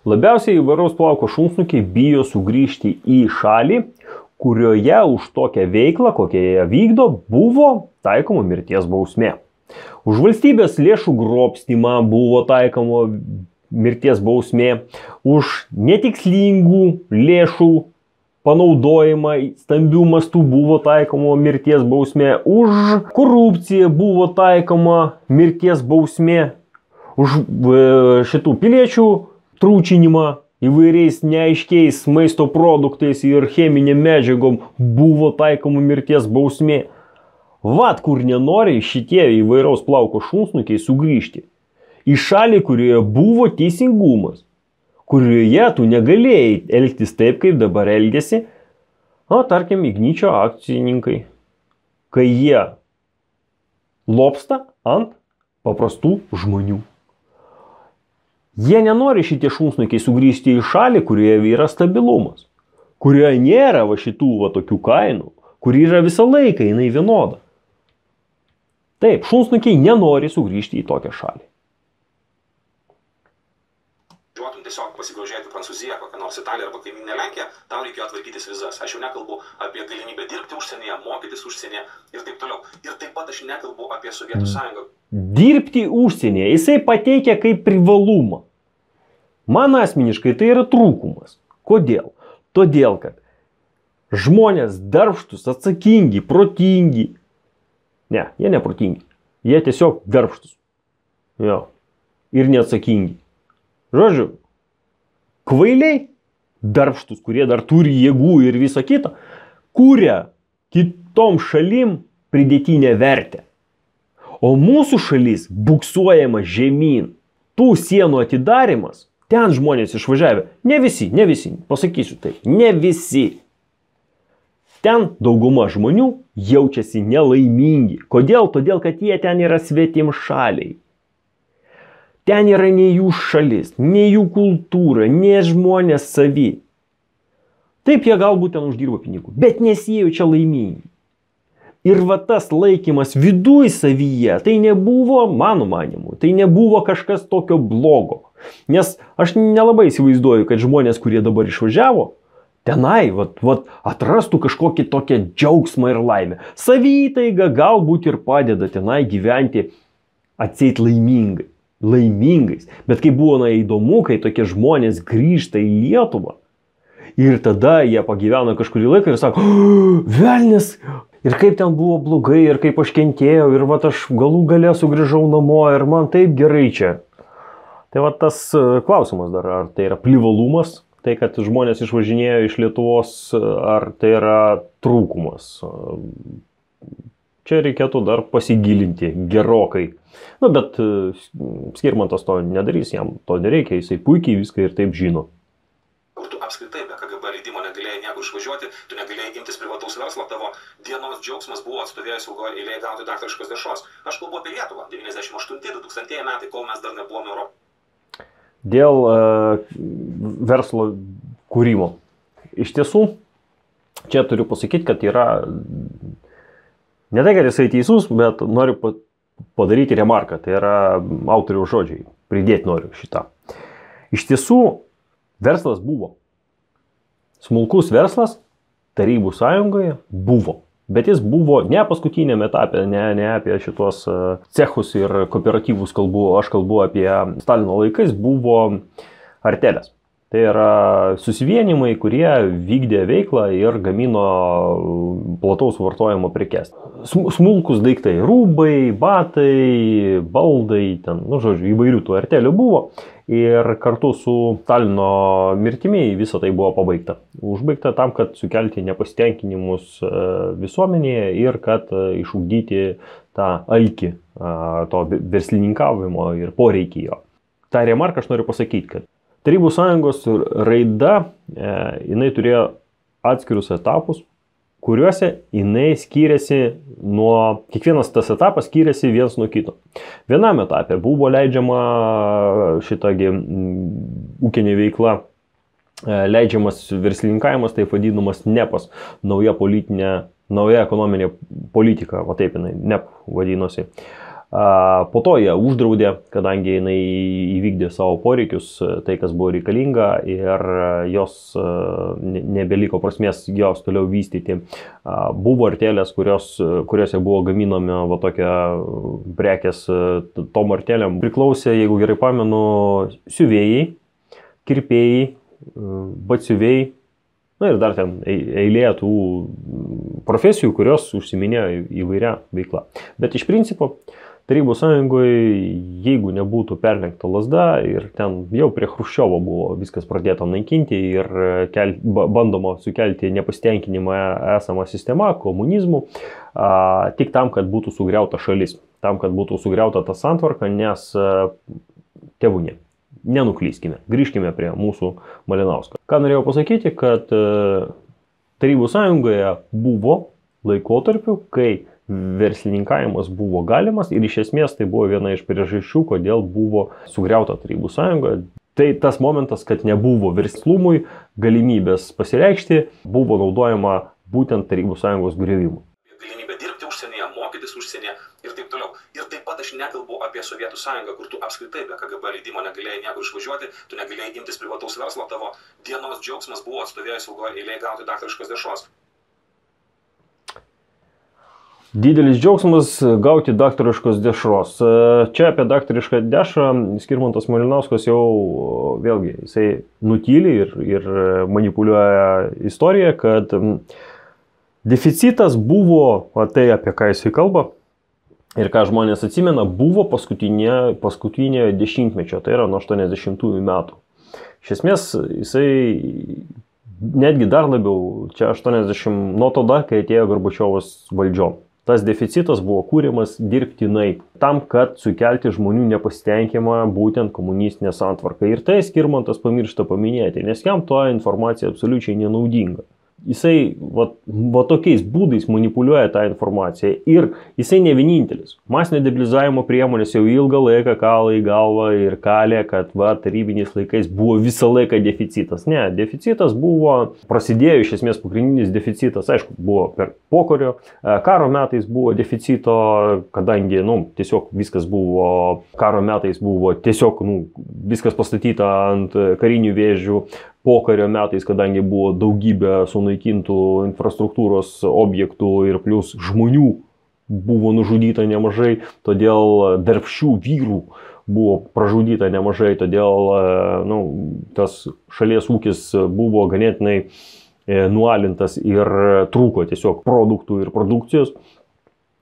Labiausiai įvairaus plauko šunsnukiai bijo sugrįžti į šalį, kurioje už tokią veiklą, kokią jie vykdo, buvo taikoma mirties bausmė. Už valstybės lėšų grobstymą buvo taikoma mirties bausmė, už netikslingų lėšų panaudojimą stambių mastų buvo taikoma mirties bausmė, už korupciją buvo taikoma mirties bausmė, už šitų piliečių trūčinimą įvairiais neaiškiais maisto produktais ir cheminėm medžiagom buvo taikoma mirties bausmė. Vat kur nenori šitie įvairaus plauko šunsnukiai sugrįžti. Į šalį, kurioje buvo teisingumas, kurioje tu negalėjai elgtis taip, kaip dabar elgiasi, tarkim, Igničio akcininkai, kai jie lopsta ant paprastų žmonių. Jie nenori šitie šunsnukiai sugrįžti į šalį, kurioje yra stabilumas, kurioje nėra va šitų va tokių kainų, kur yra visą laiką jinai vienoda. Taip, šunsnukiai nenori sugrįžti į tokią šalį. Žiūrėtum tiesiog pasigrožėti Prancūziją, kokią nors Italiją arba kaimynę Lenkiją, tam reikėjo tvarkytis vizas. Aš jau nekalbu apie galimybę dirbti užsienyje, mokytis užsienyje ir taip toliau. Ir taip pat aš nekalbu apie Sovietų sąjungą. Dirbti užsienyje jisai pateikia kaip privalumą. Man asmeniškai tai yra trūkumas. Kodėl? Todėl, kad žmonės darbštus, atsakingi, protingi. Ne, jie neprotingi. Jie tiesiog darbštus. Jo. Ir neatsakingi. Žodžiu, kvailiai, darbštus, kurie dar turi jėgų ir visą kitą, kuria kitom šalim pridėtinę vertę. O mūsų šalis buksuojama žemyn. Tų sienų atidarimas, ten žmonės išvažiavę. Ne visi, pasakysiu taip, ne visi. Ten dauguma žmonių jaučiasi nelaimingi. Kodėl? Todėl, kad jie ten yra svetimšaliai. Ten yra ne jų šalis, ne jų kultūra, ne žmonės savi. Taip, jie galbūt ten uždirba pinigų, bet nesijaučia laimingi. Ir va tas laikymas viduj savyje, tai nebuvo, mano manimu, tai nebuvo kažkas tokio blogo. Nes aš nelabai įsivaizduoju, kad žmonės, kurie dabar išvažiavo, tenai atrastų kažkokį tokią džiaugsmą ir laimę. Savytaiga galbūt ir padeda tenai gyventi atseit laimingais. Bet kai buvo įdomu, kai tokie žmonės grįžta į Lietuvą ir tada jie pagyvena kažkurį laiką ir sako, velnis, ir kaip ten buvo blogai, ir kaip aš kentėjau, ir aš galų gale sugrįžau namo ir man taip gerai čia. Tai tas klausimas dar, ar tai yra privalumas, tai kad žmonės išvažinėjo iš Lietuvos, ar tai yra trūkumas. Čia reikėtų dar pasigilinti gerokai. Bet Skirmantas to nedarys, jam to nereikia, jisai puikiai viską ir taip žino. Kur tu apskritai be KGB leidimo negalėjai niekur išvažiuoti, tu negalėjai imtis privataus verslo, tavo dienos džiaugsmas buvo atstovėjęs ilgoje eilėje gauti daktariškos dešros. Aš kalbu apie Lietuvą, 98-2000 metai, kol mes dar nebuvome Europoje. Dėl verslo kūrimo. Iš tiesų, čia turiu pasakyti, kad yra, ne tai, kad jisai teisus, bet noriu padaryti remarką, tai yra autoriaus žodžiai, pridėti noriu šitą. Iš tiesų, verslas buvo. Smulkus verslas Tarybų sąjungoje buvo. Bet jis buvo ne paskutinėme etape, ne apie šitos cechus ir kooperatyvus kalbu, aš kalbu apie Stalino laikais, buvo artelės. Tai yra susivienimai, kurie vykdė veiklą ir gamino plataus vartojimo prekes. Smulkus daiktai, rūbai, batai, baldai, žodžiu, įvairių tų artelių buvo. Ir kartu su Stalino mirtimi visą tai buvo pabaigta. Užbaigta tam, kad sukelti nepasitenkinimus visuomenėje ir kad išugdyti tą alkį, to verslininkavimo ir poreikį jo. Ta remarka aš noriu pasakyti, kad Tarybų sąjungos raida, jinai turėjo atskirus etapus, kuriuose jinai skiriasi kiekvienas tas etapas skiriasi vienas nuo kito. Vienam etape buvo leidžiama šitagi ūkinė veikla, leidžiamas verslininkavimas, taip vadinamas NEPas, nauja ekonominė politika, va taip jinai NEP vadinosi. Po to jie uždraudė, kadangi jinai įvykdė savo poreikius, tai kas buvo reikalinga ir jos nebeliko prasmės jos toliau vystyti. Buvo artelės, kuriuose buvo gaminami tokia prekės tom artelėm. Priklausė, jeigu gerai pamenu, siuvėjai, kirpėjai, batsiuvėjai, ir dar ten eilė tų profesijų, kurios užsiminėjo įvairia veikla. Bet iš principo, Tarybų sąjungoje, jeigu nebūtų perlenkta lazda ir ten jau prie Chruščiovo buvo viskas pradėta naikinti ir bandoma sukelti nepasitenkinimą esamą sistemą, komunizmų, tik tam, kad būtų sugriauta šalis, tam, kad būtų sugriauta ta santvarka, nes tėvūnė. Nenuklyskime, grįžkime prie mūsų Malinausko. Ką norėjau pasakyti, kad Tarybų sąjungoje buvo laikotarpių, kai verslininkavimas buvo galimas ir iš esmės tai buvo viena iš priežasčių, kodėl buvo sugriauta Tarybų sąjunga. Tai tas momentas, kad nebuvo verslumui galimybės pasireikšti, buvo naudojama būtent Tarybų sąjungos griovimui. Galimybė dirbti užsienyje, mokytis užsienyje ir taip toliau. Ir taip pat aš nekalbu apie Sovietų sąjungą, kur tu apskritai be KGB leidimo negalėjai niekur išvažiuoti, tu negalėjai imtis privataus verslo, tavo dienos džiaugsmas buvo atstovėjęs ilgoje eilėje gauti daktariškos dešros. Didelis džiaugsmas gauti daktariškos dešros. Čia apie daktarišką dešrą Skirmantas Malinauskas jau vėlgi jisai nutyli ir manipuliuoja istoriją, kad deficitas buvo, tai apie ką jisai kalba, Ir ką žmonės atsimena, buvo paskutinė dešimtmečio, tai yra nuo 80-ųjų metų. Iš esmės, jisai netgi dar labiau, čia 80, nuo tada, kai atėjo Gorbačiovas valdžion. Tas deficitas buvo kūrimas dirbtinai tam, kad sukelti žmonių nepasitenkinimą būtent komunistinė santvarka. Ir tai Skirmantas pamiršta paminėti, nes jam to informacija absoliučiai nenaudinga. Jisai va tokiais būdais manipuliuoja tą informaciją ir jisai ne vienintelis. Masinio debilizavimo priemonės jau ilgą laiką kala į galvą ir kalė, kad tarybiniais laikais buvo visą laiką deficitas. Ne, deficitas buvo, prasidėjo iš esmės pagrindinis deficitas, aišku, buvo per pokario, karo metais buvo deficito, kadangi, tiesiog viskas buvo, karo metais buvo tiesiog, viskas pastatyta ant karinių vėžių. Pokario metais, kadangi buvo daugybė sunaikintų infrastruktūros objektų ir plus žmonių buvo nužudyta nemažai, todėl darbščių vyrų buvo pražudyta nemažai, todėl tas šalies ūkis buvo ganėtinai nualintas ir trūko tiesiog produktų ir produkcijos.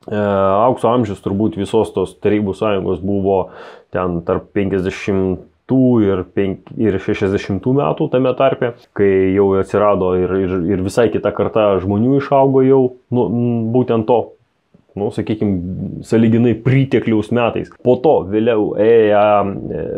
Aukso amžius turbūt visos tos Tarybų sąjungos buvo ten tarp 50 ir 60 metų tame tarpe, kai jau atsirado ir visai kita karta žmonių išaugo jau būtent to, sakykime, sąlyginai pritekliaus metais. Po to vėliau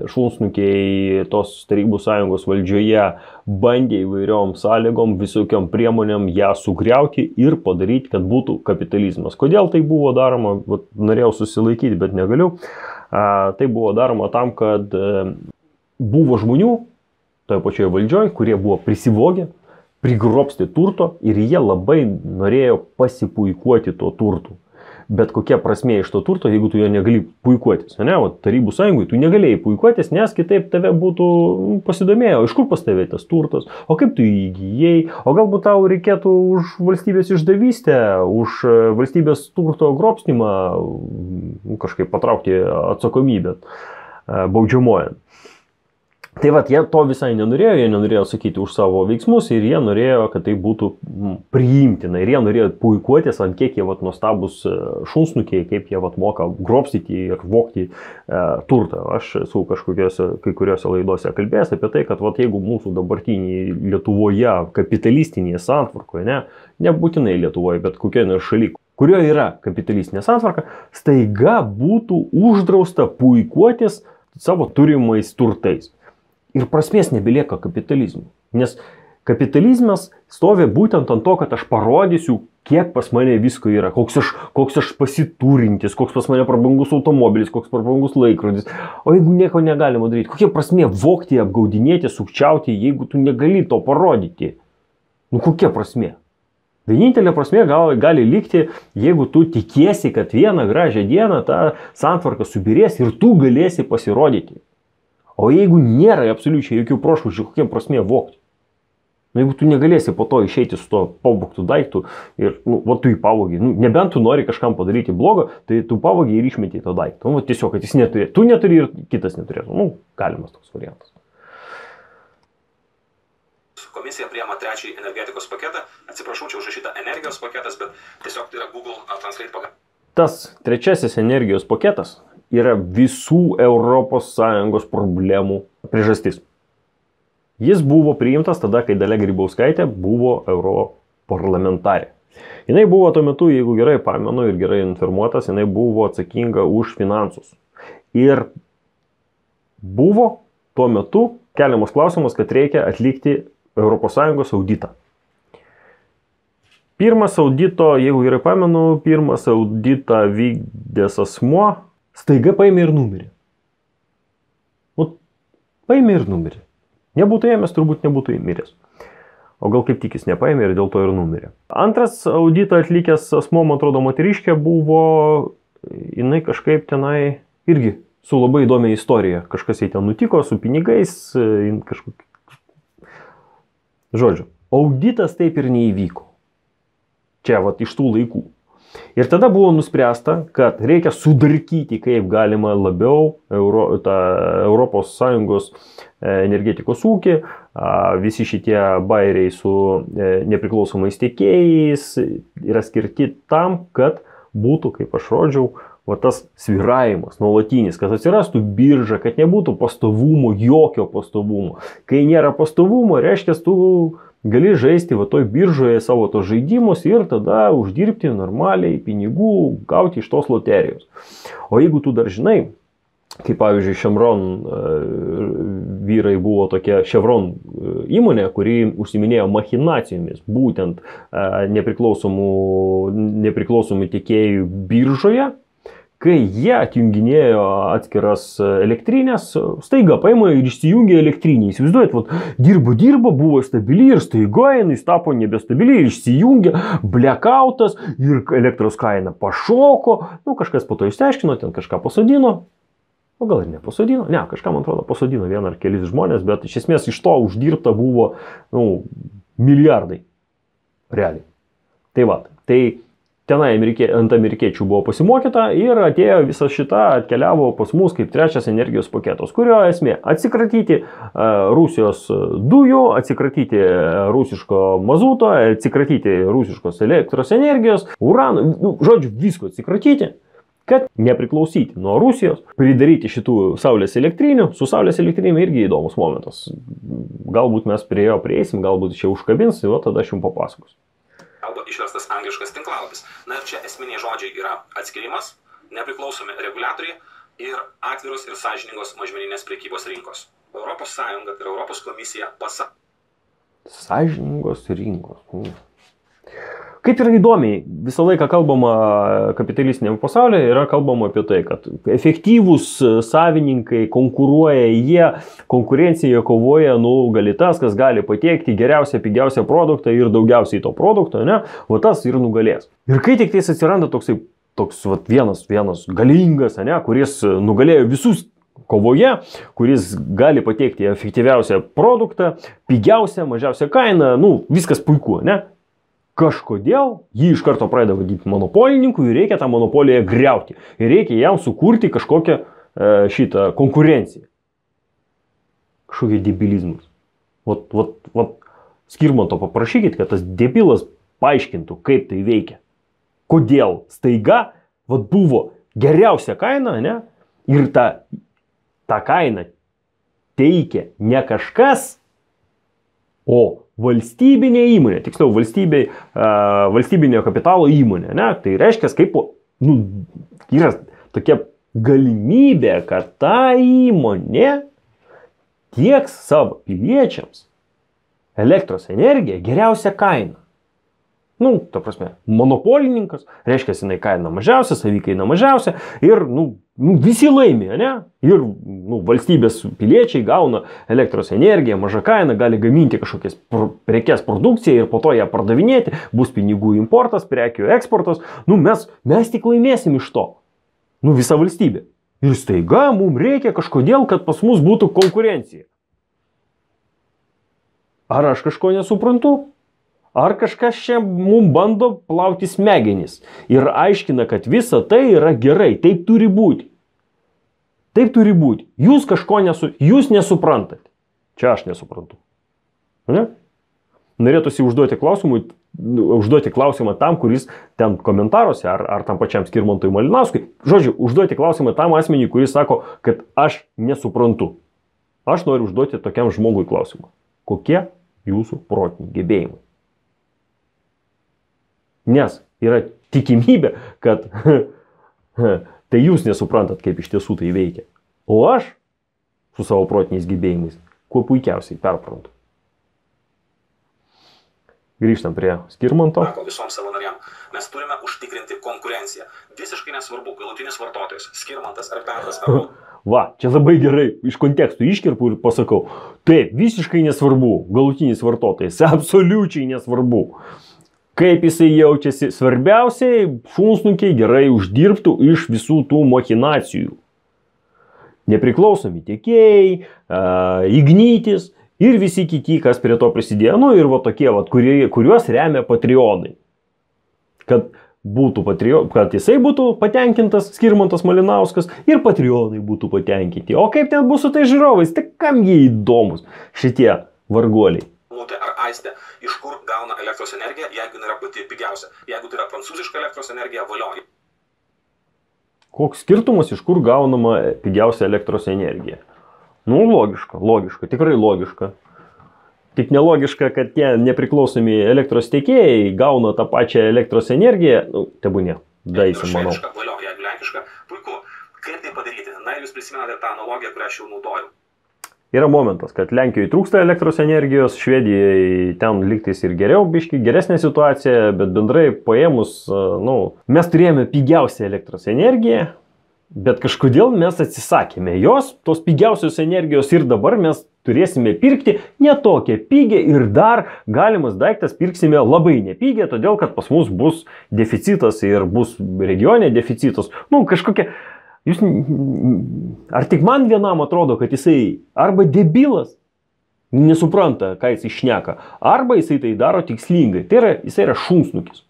šunsnukiai tos Tarybų sąjungos valdžioje bandė įvairiom sąlygom, visokiom priemonėm ją sugriauti ir padaryti, kad būtų kapitalizmas. Kodėl tai buvo daroma, norėjau susilaikyti, bet negaliu. Tai buvo daroma tam, kad buvo žmonių toje pačioje valdžioje, kurie buvo prisivogę, prigrobsti turto ir jie labai norėjo pasipuikuoti to turtu. Bet kokia prasmė iš to turto, jeigu tu jo negali puikuotis? Tarybų sąjungoje tu negalėjai puikuotis, nes kitaip tave būtų pasidomėjo, iš kur pas tave tas turtas, o kaip tu jį įgijai, o galbūt tau reikėtų už valstybės išdavystę, už valstybės turto grobstymą kažkaip patraukti atsakomybę baudžiamojant. Tai jie to visai nenorėjo, jie nenorėjo sakyti už savo veiksmus ir jie norėjo, kad tai būtų priimtina. Ir jie norėjo puikuotis, ant kiek jie nuostabus šunsnukiai, kaip jie moka grobstyti ir vogti turtą. Aš esu kai kuriuose laidose kalbėjęs apie tai, kad jeigu mūsų dabartiniai Lietuvoje kapitalistinėje santvarkoje, nebūtinai Lietuvoje, bet kokioje nors šalyje, kurioje yra kapitalistinė santvarka, staiga būtų uždrausta puikuotis savo turimais turtais. Ir prasmės nebelieka kapitalizmui. Nes kapitalizmas stovi būtent ant to, kad aš parodysiu, kiek pas mane visko yra, koks aš pasiturintis, koks pas mane prabangus automobilis, koks prabangus laikrodis. O jeigu nieko negalima daryti, kokia prasmė vogti, apgaudinėti, sukčiauti, jeigu tu negali to parodyti? Kokia prasmė? Vienintelė prasmė gali likti, jeigu tu tikiesi, kad vieną gražią dieną ta santvarka subirės ir tu galėsi pasirodyti. O jeigu nėra absoliučiai jokių prošvaisčių, kokia prasmė vogti? Jeigu tu negalėsi po to išeiti su to pavogtų daiktų ir tu jį pavogi, nebent tu nori kažkam padaryti blogo, tai tu pavogi ir išmeti tą daiktą. Tiesiog, kad jis neturėtų. Tu neturi ir kitas neturėtų. Galimas toks variantas. Komisija priema trečiąjį energetikos paketą. Atsiprašau, čia užrašyta energijos paketas, bet tiesiog tai yra Google Translate paketas. Tas trečiasis energijos paketas yra visų ES problemų priežastis. Jis buvo priimtas tada, kai Dalia Grybauskaitė buvo europarlamentarė. Jinai buvo tuo metu, jeigu gerai pamenu ir gerai informuotas, jinai buvo atsakinga už finansus. Ir buvo tuo metu keliamas klausimas, kad reikia atlikti ES auditą. Pirmas audito, jeigu gerai pamenu, pirmas auditą vykdęs asmuo staiga paėmė ir numirė. Paėmė ir numirė. Nebūtų ėmęs, turbūt nebūtų įmiręs. O gal kaip tik jis nepaėmė ir dėl to ir numirė. Antras auditą atlikęs asmuo, man atrodo, moteriškė buvo, jinai kažkaip tenai irgi su labai įdomia istorija. Kažkas jai ten nutiko su pinigais. Žodžiu, auditas taip ir neįvyko. Čia iš tų laikų. Ir tada buvo nuspręsta, kad reikia sudarkyti kaip galima labiau ES energetikos ūkį. Visi šitie bairiai su nepriklausomais tiekėjais yra skirti tam, kad būtų, kaip aš rodžiau, va tas sviravimas nuolatinis, kad atsirastų birža, kad nebūtų pastovumo, jokio pastovumo. Kai nėra pastovumo, reiškia, tu gali žaisti va toj biržoje savo tos žaidimus ir tada uždirbti normaliai pinigų, gauti iš tos loterijos. O jeigu tu dar žinai, kaip pavyzdžiui Chevron vyrai buvo tokia Chevron įmonė, kuri užsiminėjo machinacijomis, būtent nepriklausomų tiekėjų biržoje, kai jie atjunginėjo atskiras elektrinės, staiga paima ir išsijungė elektrinį. Įsivaizduojat, dirbo, buvo stabili ir staiga jis tapo nebestabili ir išsijungė, blackoutas ir elektros kaina pašoko. Kažkas po to išsiaiškino, ten kažką pasodino. O gal ir nepasodino? Ne, kažką, man atrodo, pasodino vieną ar kelis žmonės, bet iš esmės iš to uždirbta buvo milijardai. Realiai. Tai va, tai tenai ant amerikiečių buvo pasimokyta ir atėjo visa šita, atkeliavo pas mus kaip trečias energijos paketas, kurio esmė atsikratyti Rusijos dujų, atsikratyti rusiško mazuto, atsikratyti rusiškos elektros energijos, urano, žodžiu, visko atsikratyti. Kad nepriklausyti nuo Rusijos, pridaryti šitų saulės elektrinių. Su saulės elektrinėm irgi įdomus momentas. Galbūt mes prie jo prieisim, galbūt čia užkabins, o tada aš jums papasakosiu. Arba išverstas angliškas tinklalapis. Na ir čia esminiai žodžiai yra atskirimas, nepriklausomi reguliatoriai ir atviros ir sąžiningos mažmeninės prekybos rinkos. Europos Sąjunga ir Europos komisija Sąžiningos rinkos. Kaip yra įdomiai, visą laiką kalbama kapitalistinėme pasaulyje, yra kalbama apie tai, kad efektyvūs savininkai konkuruoja, jie konkurencijoje kovoja, gali tas, kas gali pateikti geriausią, pigiausią produktą ir daugiausiai to produkto, o tas ir nugalės. Ir kai tik tais atsiranda toks vienas galingas, kuris nugalėjo visus kovoje, kuris gali pateikti efektyviausią produktą, pigiausią, mažiausią kainą, viskas puiku, Kažkodėl jį iš karto pradeda vadinti monopolininku ir reikia tą monopoliją griauti. Ir reikia jam sukurti kažkokią šitą konkurenciją. Kažkokia debilizmas. Skirmanto paprašykit, kad tas debilas paaiškintų, kaip tai veikia. Kodėl staiga buvo geriausia kaina, ir ta kaina teikia ne kažkas, o valstybinė įmonė, tiksliau valstybinio kapitalo įmonė. Tai reiškia, kaip yra tokia galimybė, kad ta įmonė tieks savo piliečiams elektros energiją geriausią kainą. Ta prasme, monopolininkas, reiškia, jinai kaina mažiausia, savikaina mažiausia ir visi laimi, Ir valstybės piliečiai gauna elektros energiją, mažą kainą, gali gaminti kažkokias prekes produkciją ir po to ją pardavinėti, bus pinigų importas, prekių eksportas, mes tik laimėsim iš to. Visa valstybė. Ir staiga mums reikia kažkodėl, kad pas mus būtų konkurencija. Ar aš kažko nesuprantu? Ar kažkas čia mums bando plauti smegenis ir aiškina, kad visa tai yra gerai, taip turi būti. Taip turi būti. Jūs kažko jūs nesuprantate. Čia aš nesuprantu. Norėtųsi užduoti klausimą tam, kuris ten komentaruose, ar tam pačiam Skirmantui Malinauskui. Žodžiu, užduoti klausimą tam asmeniui, kuris sako, kad aš nesuprantu. Aš noriu užduoti tokiam žmogui klausimą. Kokie jūsų protiniai gebėjimai? Nes yra tikimybė, kad tai jūs nesuprantat, kaip iš tiesų tai veikia. O aš su savo protiniais gebėjimais kuo puikiausiai perprantu. Grįžtam prie Skirmanto. Visoms savo nariam. Mes turime užtikrinti konkurenciją. Visiškai nesvarbu, galutinis vartotojas, Skirmantas ar Petras. Čia labai gerai iš kontekstų iškirpu ir pasakau. Taip, visiškai nesvarbu, galutinis vartotojas, absoliučiai nesvarbu. Kaip jisai jaučiasi, svarbiausiai šunsnukiai gerai uždirbtų iš visų tų machinacijų. Nepriklausomi tiekėjai, Ignitis ir visi kiti, kas prie to prisidėjo. Ir tokie, kuriuos remia Patreonai. Kad jisai būtų patenkintas, Skirmantas Malinauskas, ir Patreonai būtų patenkinti. O kaip ten bus su tai žiūrovais, tai kam jie įdomus šitie varguoliai? Ar Aistė, iš kur gauna elektros energiją, jeigu yra pati pigiausia. Jeigu tai yra prancūziška elektros energija, valio. Koks skirtumas, iš kur gaunama pigiausia elektros energija? Nu, logiška, tikrai logiška. Tik nelogiška, kad tie nepriklausomi elektros tiekėjai gauna tą pačią elektros energiją, nu, tebūnie, daisim, manau. Jeigu lenkiška, puiku. Kaip tai padaryti? Na, jūs prisimenate tą analogiją, kurią aš jau naudojau. Yra momentas, kad Lenkijoje trūksta elektros energijos, Švedijai ten lygtais ir geriau, biški geresnė situacija, bet bendrai paėmus, nu, mes turėjome pigiausią elektros energiją, bet kažkodėl mes atsisakėme jos, tos pigiausios energijos ir dabar mes turėsime pirkti ne tokią pigią ir dar galimas daiktas pirksime labai nepigią, todėl kad pas mus bus deficitas ir bus regione deficitas. Nu, kažkokia... Jūs, ar tik man vienam atrodo, kad jisai arba debilas, nesupranta, ką jisai šneka, arba jisai tai daro tikslingai. Tai yra, jisai yra šunsnukis.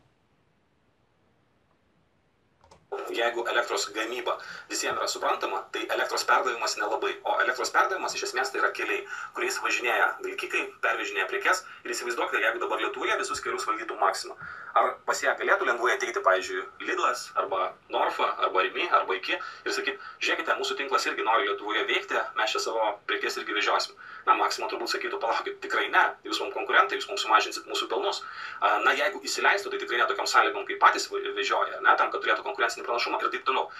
Jeigu elektros gamyba visiems yra suprantama, tai elektros perdavimas nelabai. O elektros perdavimas iš esmės tai yra keliai, kuriais važinėja vilkikai, pervežinėja prekes. Ir įsivaizduokite, jeigu dabar Lietuvoje visus kelius valdytų Maxima. Ar pas ją galėtų lengvai ateiti, pavyzdžiui, Lidlas, arba Norfa, arba Rimi, arba Iki ir sakyti, žiūrėkite, mūsų tinklas irgi nori Lietuvoje veikti, mes čia savo prekes irgi vežiosim. Na, Maxima turbūt sakytų, palaukit, tikrai ne, jūs mums konkurentai, jūs mums sumažinsit mūsų pelnus. Na, jeigu įsileistų, tai tikrai netokiam sąlygom, kaip patys vežioja, ne, tam, kad turėtų konkurencinį pranašumą ir taip toliau.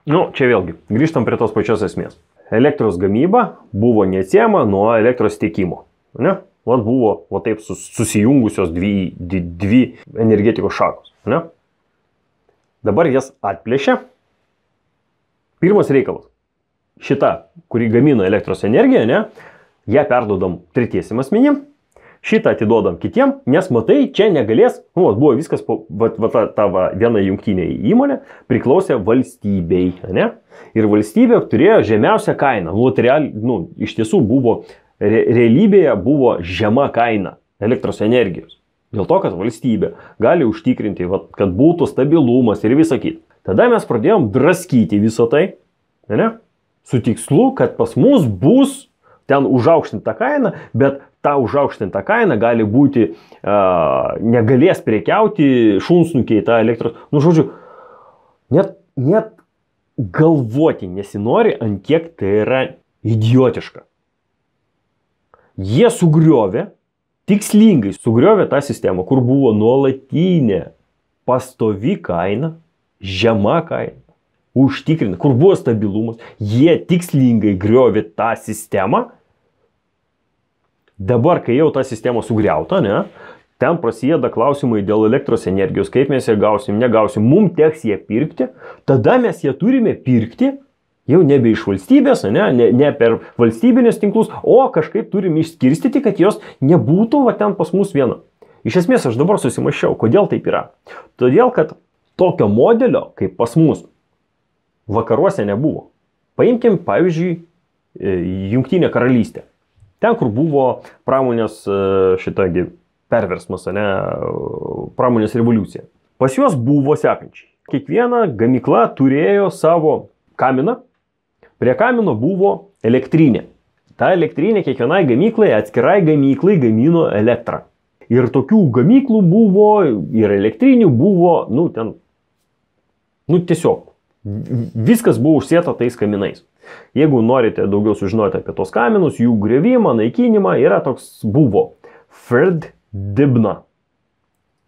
Nu, čia vėlgi, grįžtam prie tos pačios esmės. Elektros gamyba buvo neatsiejama nuo elektros tiekimo. Ne? Vat buvo va taip susijungusios dvi energetikos šakos. Ne? Dabar jas atplėšė. Pirmas reikalas. Šita, kuri gamina elektros energiją, ne, ją perdodam tretiesiam asmenim. Šitą atidodam kitiem, nes matai, čia negalės, nu, buvo viskas, ta viena jungtinė įmonė priklausė valstybei, ne? Ir valstybė turėjo žemiausią kainą. Nu, iš tiesų buvo, realybėje buvo žema kaina elektros energijos. Dėl to, kad valstybė gali užtikrinti, kad būtų stabilumas ir visa kita. Tada mes pradėjom draskyti visą tai, ne? Su tikslu, kad pas mus bus ten užaukštinta kaina, bet ta užaukštinta kaina gali būti, negalės prekiauti šunsnukiai tą elektros. Nu, žodžiu, net galvoti nesinori, ant kiek tai yra idiotiška. Jie sugriovė, tikslingai sugriovė tą sistemą, kur buvo nuolatinė pastovi kaina, žema kaina, užtikrinta, kur buvo stabilumas. Jie tikslingai griovė tą sistemą. Dabar, kai jau ta sistema sugriauta, ne, ten prasideda klausimai dėl elektros energijos, kaip mes ją gausim, negausim, mums teks ją pirkti, tada mes ją turime pirkti jau nebe iš valstybės, ne per valstybinės tinklus, o kažkaip turime išskirstyti, kad jos nebūtų ten pas mus viena. Iš esmės aš dabar susimaščiau, kodėl taip yra. Todėl, kad tokio modelio, kaip pas mus, vakaruose nebuvo. Paimkim, pavyzdžiui, Jungtinė karalystė. Ten, kur buvo pramonės šitagi perversmas, pramonės revoliucija. Pas juos buvo sekančiai. Kiekviena gamykla turėjo savo kaminą. Prie kamino buvo elektrinė. Ta elektrinė kiekvienai gamyklai, atskirai gamyklai gamino elektrą. Ir tokių gamyklų buvo, ir elektrinių buvo, tiesiog. Viskas buvo užsėta tais kaminais. Jeigu norite daugiau sužinoti apie tos kaminus, jų griovimą, naikinimą, yra toks buvo Fred Dibna.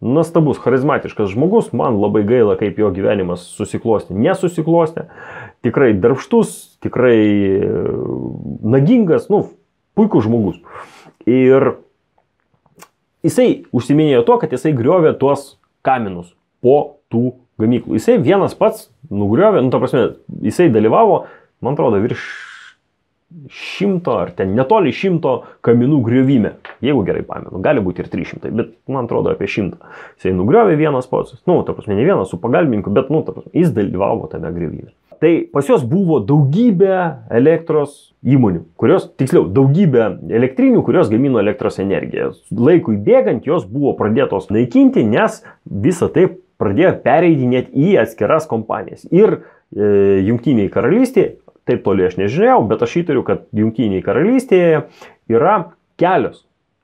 Nuostabus, charizmatiškas žmogus, man labai gaila, kaip jo gyvenimas susiklostė. Nesusiklostė, tikrai darbštus, tikrai nagingas, puikus žmogus. Ir jisai užsiminėjo to, kad jisai griovė tuos kaminus po tų gamyklų. Jisai vienas pats nugriovė, jisai dalyvavo, man atrodo, virš 100 ar ten netoli 100 kaminų griovime. Jeigu gerai pamenu, gali būti ir 300, bet man atrodo apie 100. Jisai nugriovė vienas pats, ne vienas su pagalbininku, bet jis dalyvavo tame griovime. Tai pas juos buvo daugybė elektros įmonių, daugybė elektrinių, kurios gamino elektros energiją. Laikui bėgant jos buvo pradėtos naikinti, nes visą tai pradėjo pereidinėti į atskiras kompanijas. Ir Jungtinėje karalystėje, taip toli aš nežinėjau, bet aš įtariu, kad Jungtinėje karalystėje yra kelios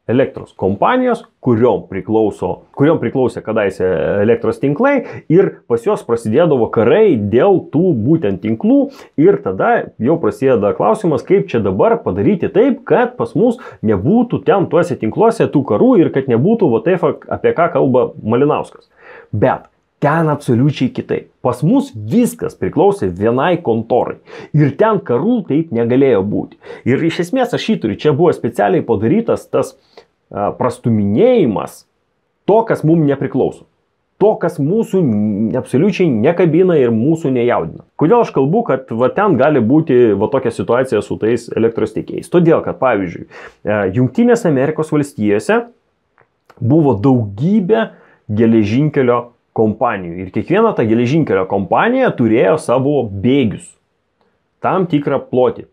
elektros kompanijos, kuriom priklausė kadaise elektros tinklai ir pas juos prasidėdavo karai dėl tų būtent tinklų ir tada jau prasideda klausimas, kaip čia dabar padaryti taip, kad pas mus nebūtų ten tuose tinkluose tų karų ir kad nebūtų va taip, apie ką kalba Malinauskas. Bet ten absoliučiai kitaip. Pas mus viskas priklausė vienai kontorai. Ir ten karų taip negalėjo būti. Ir iš esmės aš įturiu, čia buvo specialiai padarytas tas prastuminėjimas to, kas mums nepriklauso. To, kas mūsų absoliučiai nekabina ir mūsų nejaudina. Kodėl aš kalbu, kad va, ten gali būti va, tokia situacija su tais elektros tiekėjais? Todėl, kad pavyzdžiui, Jungtinėse Amerikos valstijose buvo daugybė geležinkelio kompanijų. Ir kiekviena ta geležinkelio kompanija turėjo savo bėgius. Tam tikrą plotį.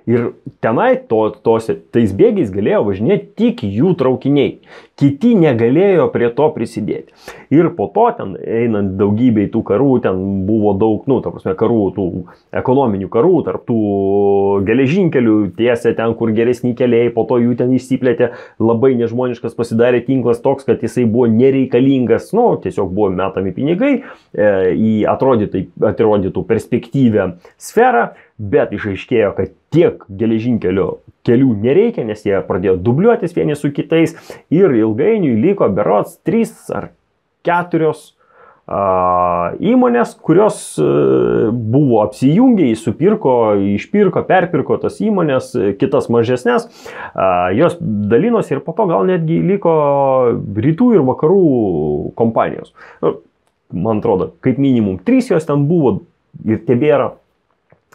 Ir tenai tais bėgiais galėjo važinėti tik jų traukiniai. Kiti negalėjo prie to prisidėti. Ir po to ten einant daugybei tų karų, ten buvo daug, ta prasme, karų, tų ekonominių karų, tarp tų geležinkelių tiesė ten, kur geresni keliai, po to jų ten išsiplėtė, labai nežmoniškas pasidarė tinklas toks, kad jisai buvo nereikalingas, tiesiog buvo metami pinigai į atrodytų perspektyvę sferą, bet išaiškėjo, kad tiek geležinkelio kelių nereikia, nes jie pradėjo dubliuotis vieni su kitais ir ilgainiui liko berods 3 ar 4 įmonės, kurios buvo apsijungę, perpirko tas įmonės, kitas mažesnės, jos dalinosi ir po to gal netgi liko rytų ir vakarų kompanijos. Man atrodo, kaip minimum 3 jos ten buvo ir tebėra.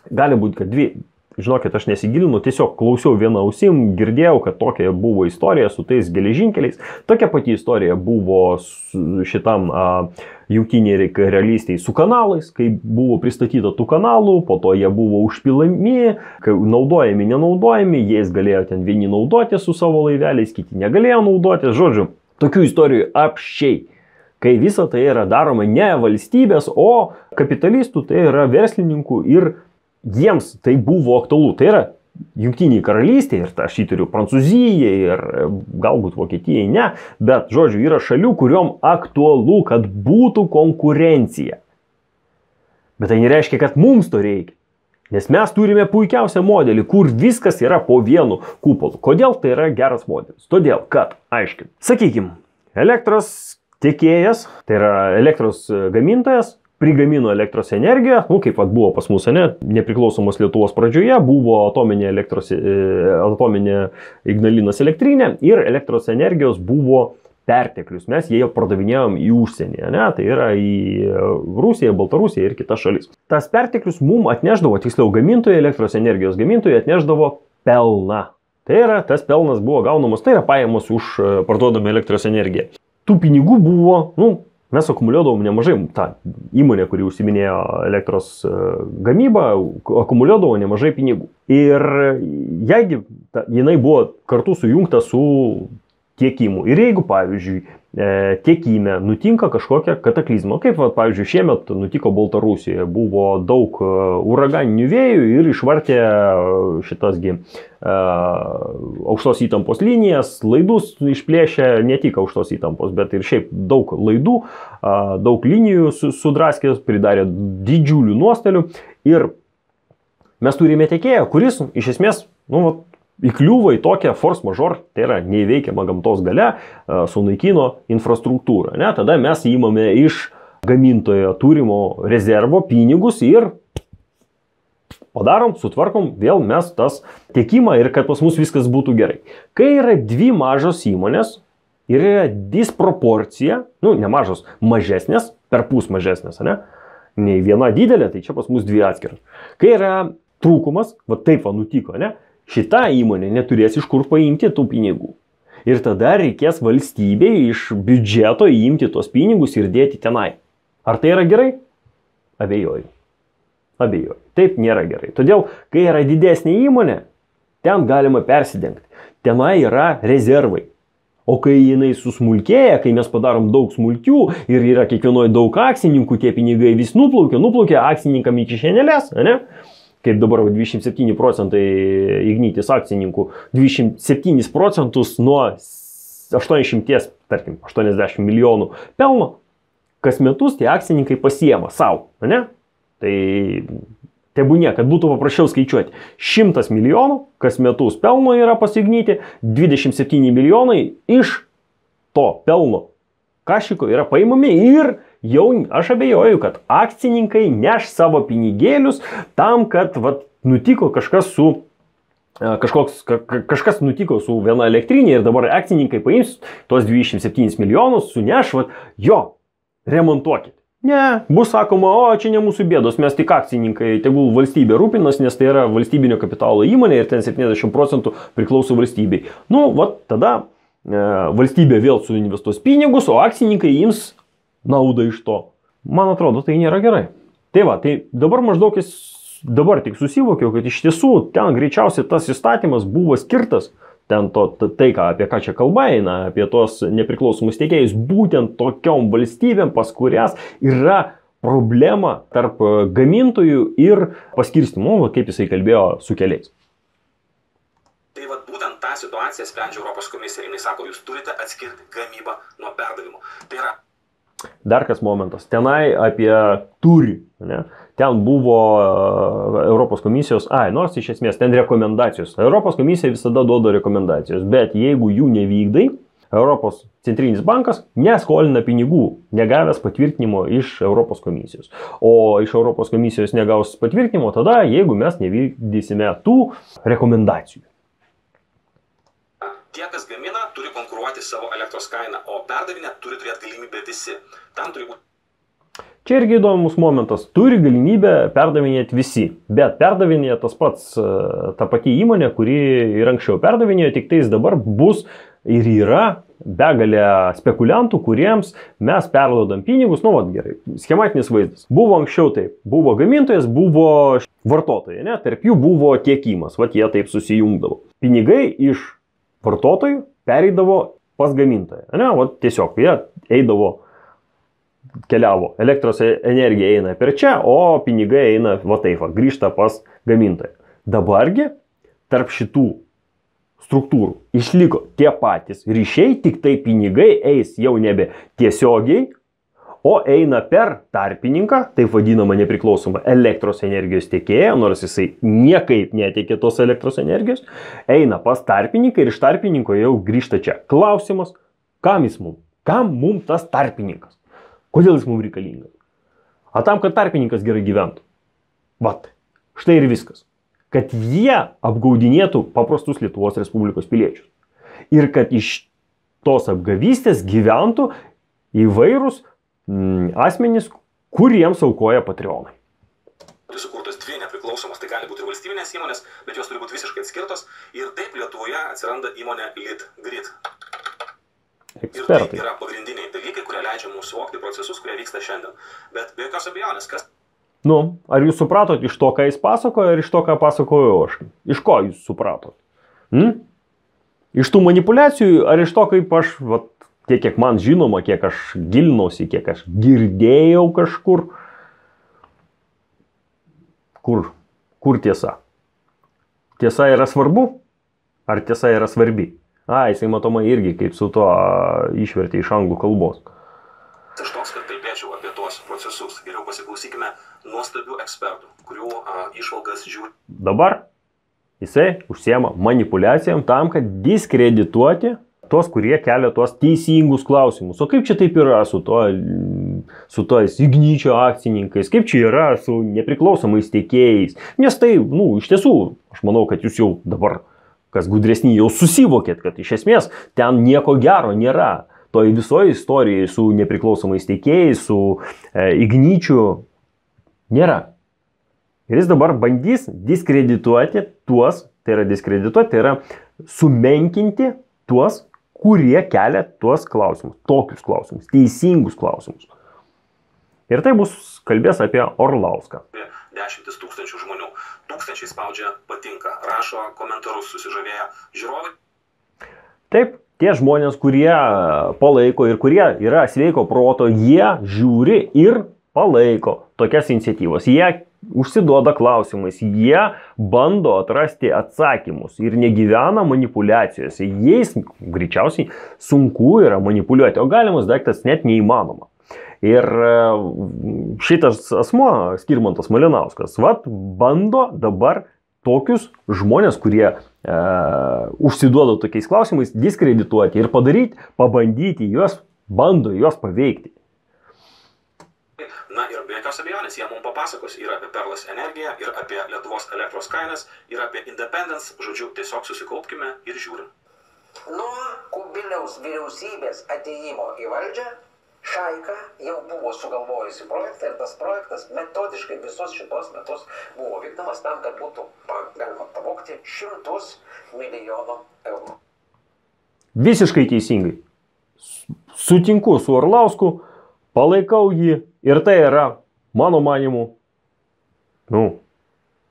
Gali būti, kad 2, žinokit, aš nesigilinu, tiesiog klausiau vieną ausim, girdėjau, kad tokia buvo istorija su tais geležinkeliais. Tokia pati istorija buvo šitam Jungtinėje karalystėje su kanalais, kai buvo pristatyta tų kanalų, po to jie buvo užpilami, naudojami, nenaudojami, jais galėjo ten vieni naudoti su savo laiveliais, kiti negalėjo naudoti. Žodžiu, tokių istorijų apsčiai. Kai visa tai yra daroma ne valstybės, o kapitalistų, tai yra verslininkų ir jiems tai buvo aktualu. Tai yra Jungtinėje karalystėje ir aš įtariu Prancūzijai ir galbūt Vokietijai ne, bet, žodžiu, yra šalių, kuriom aktualu, kad būtų konkurencija. Bet tai nereiškia, kad mums to reikia. Nes mes turime puikiausią modelį, kur viskas yra po vienu kupolu. Kodėl tai yra geras modelis? Todėl, kad, aiškiai, sakykime, elektros tiekėjas, tai yra elektros gamintojas, prigamino elektros energiją, kaip buvo pas mus, nepriklausomos Lietuvos pradžioje, buvo atominė Ignalinos elektrinė ir elektros energijos buvo perteklius. Mes jie pardavinėjom į užsienį, tai yra į Rusiją, Baltarusiją ir kitas šalis. Tas perteklius mums atneždavo, tiksliau elektros energijos gamintojai atneždavo pelną. Tai yra, tas pelnas buvo gaunamas, tai yra pajamos už parduodamą elektros energiją. Tų pinigų buvo, mes akumuliuodavom nemažai, ta įmonė, kuri užsiminėjo elektros gamybą, akumuliuodavo nemažai pinigų. Ir jeigu jinai buvo kartu sujungta su tiekimu. Ir jeigu, pavyzdžiui, tiekime nutinka kažkokia kataklizma, kaip, pavyzdžiui, šiemet nutiko Baltarusijoje, buvo daug uraganinių vėjų ir išvartė šitasgi aukštos įtampos linijas, laidus išplėšė ne tik aukštos įtampos, bet ir šiaip daug laidų, daug linijų sudraskė, pridarė didžiulių nuostolių ir mes turime tiekėją, kuris iš esmės, įkliuvo į tokią force majeure, tai yra neįveikiama gamtos galia, sunaikino infrastruktūrą. Tada mes įmame iš gamintojo turimo rezervo pinigus ir padarom, sutvarkom vėl mes tas tiekimą ir kad pas mus viskas būtų gerai. Kai yra 2 mažos įmonės ir yra disproporcija, ne mažos, mažesnės, perpus mažesnės, nei viena didelė, tai čia pas mus 2 atskiros. Kai yra trūkumas, taip nutiko, šita įmonė neturės iš kur paimti tų pinigų. Ir tada reikės valstybei iš biudžeto įimti tos pinigus ir dėti tenai. Ar tai yra gerai? Abejoju. Taip nėra gerai. Todėl, kai yra didesnė įmonė, ten galima persidengti. Tenai yra rezervai. O kai jinai susmulkėja, kai mes padarom daug smulkių ir yra kiekvienoje daug akcininkų, tie pinigai vis nuplaukia akcininkam į kišenėles, kaip dabar 27% Ignitis akcininkų, 27% nuo 80, tarkim, 80 milijonų pelno, kas metus tie akcininkai pasiema savo, ne? Tai tebūnie, kad būtų paprasčiau skaičiuoti. 100 milijonų, kas metus pelno yra pasignyti, 27 milijonai iš to pelno kašiko yra paimami ir jau aš abejoju, kad akcininkai neš savo pinigėlius tam, kad nutiko kažkas su kažkas nutiko su viena elektrinė ir dabar akcininkai paims tos 27 milijonus, suneš, remontuokit. Ne, bus sakoma, o čia ne mūsų bėdos, mes tik akcininkai, tegul valstybė rūpinas, nes tai yra valstybinio kapitalo įmonė ir ten 70% priklauso valstybei. Tada valstybė vėl suinvestuos pinigus, o akcininkai ims naudą iš to. Man atrodo, tai nėra gerai. Tai dabar maždaug dabar tik susivokiau, kad iš tiesų ten greičiausiai tas įstatymas buvo skirtas, apie ką čia kalba eina, apie tos nepriklausomus tiekėjus, būtent tokiom valstybėm, pas kurias yra problema tarp gamintojų ir paskirstymų, kaip jisai kalbėjo su keliais. Tai būtent tą situaciją sprendžia Europos komisija. Jis sako, jūs turite atskirti gamybą nuo perdavimo. Tai yra. Dar kas momentas. Tenai apie turi. Ne? Ten buvo Europos komisijos, nors iš esmės ten rekomendacijos. Europos komisija visada duoda rekomendacijos, bet jeigu jų nevykdai, Europos centrinis bankas neskolina pinigų, negavęs patvirtinimo iš Europos komisijos. O iš Europos komisijos negaus patvirtinimo tada, jeigu mes nevykdysime tų rekomendacijų. Tie, kas gamina, turi konkuruoti savo elektros kainą, o perdavinę turi turėti galimybę visi. Tam turi būti. Čia irgi įdomus momentas. Turi galimybę perdavinėti visi, bet perdavinėja tas pats, ta pati įmonė, kuri ir anksčiau perdavinėjo, tik tais dabar bus ir yra begalė spekuliantų, kuriems mes perduodam pinigus. Gerai, schematinis vaizdas. Buvo anksčiau taip, buvo gamintojas, buvo vartotojai, ne? Tarp jų buvo tiekimas, jie taip susijungdavo. Pinigai iš vartotojų pereidavo pas gamintoją, ne? Tiesiog jie eidavo, keliavo, elektros energija eina per čia, o pinigai eina grįžta pas gamintoją. Dabargi tarp šitų struktūrų išliko tie patys ryšiai, tik tai pinigai eis jau nebe tiesiogiai, o eina per tarpininką, taip vadinamą nepriklausomą elektros energijos tiekėją, nors jisai niekaip neteikė tos elektros energijos, eina pas tarpininką ir iš tarpininko jau grįžta čia. Klausimas, kam mums tas tarpininkas? Kodėl jis mums reikalingas? A tam, kad tarpininkas gerai gyventų. Štai ir viskas. Kad jie apgaudinėtų paprastus Lietuvos Respublikos piliečius. Ir kad iš tos apgavystės gyventų įvairūs asmenys, kuriems aukoja Patreonai. Turi sukurtos dvi nepriklausomos, tai gali būti ir valstybinės įmonės, bet jos turi būti visiškai atskirtos. Ir taip Lietuvoje atsiranda įmonė Litgrid. Ekspertai. Ir tai yra pagrindiniai dalykai, kurie leidžia mums suvokti procesus, kurie vyksta šiandien. Bet be jokios abejonės, kas... Ar jūs supratot iš to, ką jis pasakojo, ir iš to, ką pasakojau aš? Iš ko jūs supratot? Iš tų manipulacijų, ar iš to, kaip aš, tiek kiek man žinoma, kiek aš gilinausi, kiek aš girdėjau kažkur? Kur tiesa? Tiesa yra svarbu? Ar tiesa yra svarbi? Jisai matomai irgi kaip su to išvertė iš anglų kalbos. Aš toks, kad kalbėčiau apie tuos procesus. Geriau pasiklausykime nuostabių ekspertų, kurių išvalgas žiūri. Dabar jisai užsiema manipulacijom tam, kad diskredituoti tos, kurie kelia tuos teisingus klausimus. O kaip čia taip yra su tais Igničio akcininkais, kaip čia yra su nepriklausomais tiekėjais. Nes tai, iš tiesų, aš manau, kad jūs jau dabar, kas gudresni, jau susivokėt, kad iš esmės ten nieko gero nėra. Toj visoje istorijoje su nepriklausomais tiekėjais, su Igničiu nėra. Ir jis dabar bandys diskredituoti tuos, tai yra sumenkinti tuos, kurie kelia tuos klausimus, tokius klausimus, teisingus klausimus. Ir tai bus kalbės apie Orlauską. Dešimtis tūkstančių žmonių. Tūkstančiai spaudžia patinka, rašo komentarus susižavėję žiūrovai. Taip, tie žmonės, kurie palaiko ir kurie yra sveiko proto, jie žiūri ir palaiko tokias iniciatyvas. Jie užsiduoda klausimais, jie bando atrasti atsakymus ir negyvena manipulacijose. Jais greičiausiai sunku yra manipuliuoti, o galimas daiktas net neįmanoma. Ir šitas asmuo, Skirmantas Malinauskas, bando dabar tokius žmonės, kurie užsiduoda tokiais klausimais, diskredituoti ir pabandyti juos, bando juos paveikti. Na ir be jokios abejonės, jie mums papasakos ir apie Perlas energiją, ir apie Lietuvos elektros kainas, ir apie Independence, žodžiu, tiesiog susikaupkime ir žiūrim. Nuo Kubiliaus vyriausybės atėjimo į valdžią, Šaika jau buvo sugalvojusi projektą ir tas projektas metodiškai visus šitos metus buvo vykdomas tam, kad būtų galima pavogti 100 milijonų eurų. Visiškai teisingai. Sutinku su Orlausku, palaikau jį ir tai yra, mano manimu,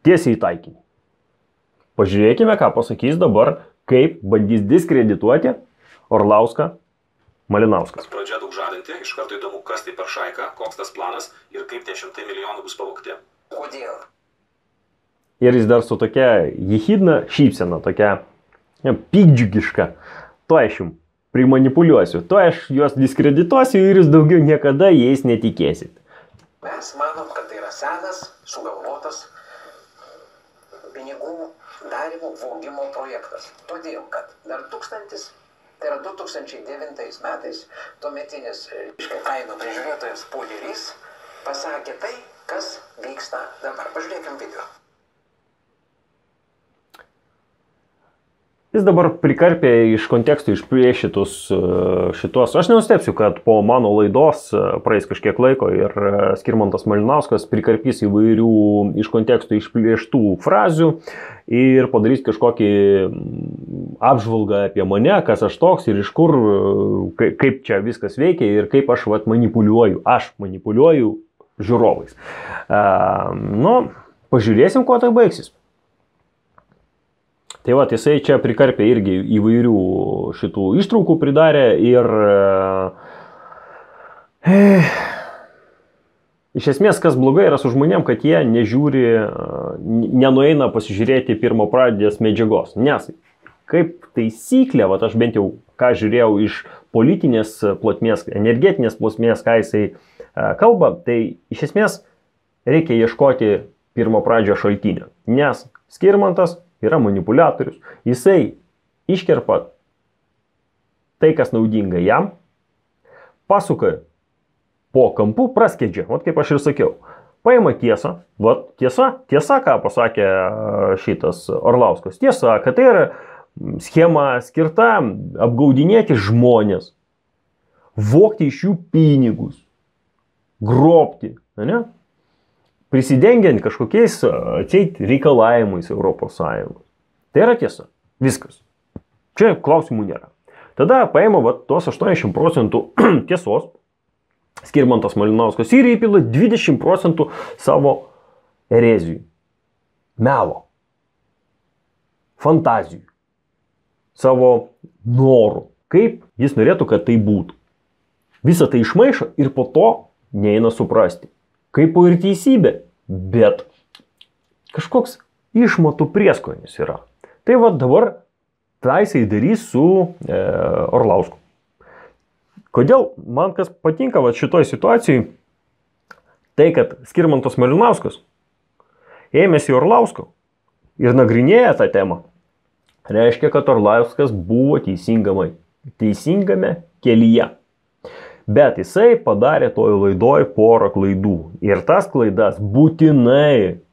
tiesiai į taikinį. Pažiūrėkime, ką pasakys dabar, kaip bandys diskredituoti Orlauską Malinauskas. Pradžia daug žadinti, iš karto įdomu, kas tai per Šaiką, koks tas planas ir kaip tie 100 milijonų bus pavogti. Kodėl? Ir jis dar su tokia jehidna šypsena, tokia pikdžiugiška. To aš jums primanipuliuosiu, to aš juos diskredituosiu ir jūs daugiau niekada jais netikėsit. Mes manom, kad tai yra senas, sugalvotas pinigų darimo vogimo projektas. Todėl, kad dar 2009 metais tuometinis kainų prižiūrėtojas Poderys pasakė tai, kas vyksta dabar. Pažiūrėkim video. Jis dabar prikarpė iš kontekstų išplėšytus šitos. Aš nenustepsiu, kad po mano laidos praeis kažkiek laiko ir Skirmantas Malinauskas prikarpys įvairių iš kontekstų išplėštų frazių ir padarys kažkokį apžvalgą apie mane, kas aš toks ir iš kur, kaip čia viskas veikia ir kaip aš manipuliuoju. Aš manipuliuoju žiūrovais. Pažiūrėsim, kuo tai baigsis. Tai jisai čia prikarpė irgi įvairių šitų ištraukų pridarė ir iš esmės, kas blogai yra su žmonėm, kad jie nežiūri, nenueina pasižiūrėti pirmapradės medžiagos. Nes kaip taisyklė, aš bent jau ką žiūrėjau iš politinės plotmės, energetinės plotmės, ką jisai kalba, tai iš esmės reikia ieškoti pirmapradžio šaltinio. Nes Skirmantas yra manipuliatorius, jisai iškerpa tai, kas naudinga jam, pasuka po kampu, praskedžia, kaip aš ir sakiau. Paima tiesą, tiesa, ką pasakė šitas Orlauskas, tiesa, kad tai yra schema skirta apgaudinėti žmonės, vogti iš jų pinigus, grobti, ne? Prisidengiant kažkokiais reikalavimais Europos Sąjungos. Tai yra tiesa. Viskas. Čia klausimų nėra. Tada paima tos 80% tiesos, Skirmantas Malinauskas, ir įpila 20% savo erezijų, melo, fantazijų, savo norų. Kaip jis norėtų, kad tai būtų. Visą tai išmaišo ir po to neina suprasti. Kaip ir teisybė, bet kažkoks išmatų prieskonis yra. Tai dabar tą jisai darys su Orlausku. Kodėl man kas patinka šitoj situacijai, tai kad Skirmantas Malinauskas ėmėsi Orlausko ir nagrinėja tą temą, reiškia, kad Orlauskas buvo teisingame kelyje. Bet jisai padarė toj laidoj porą klaidų. Ir tas klaidas būtinai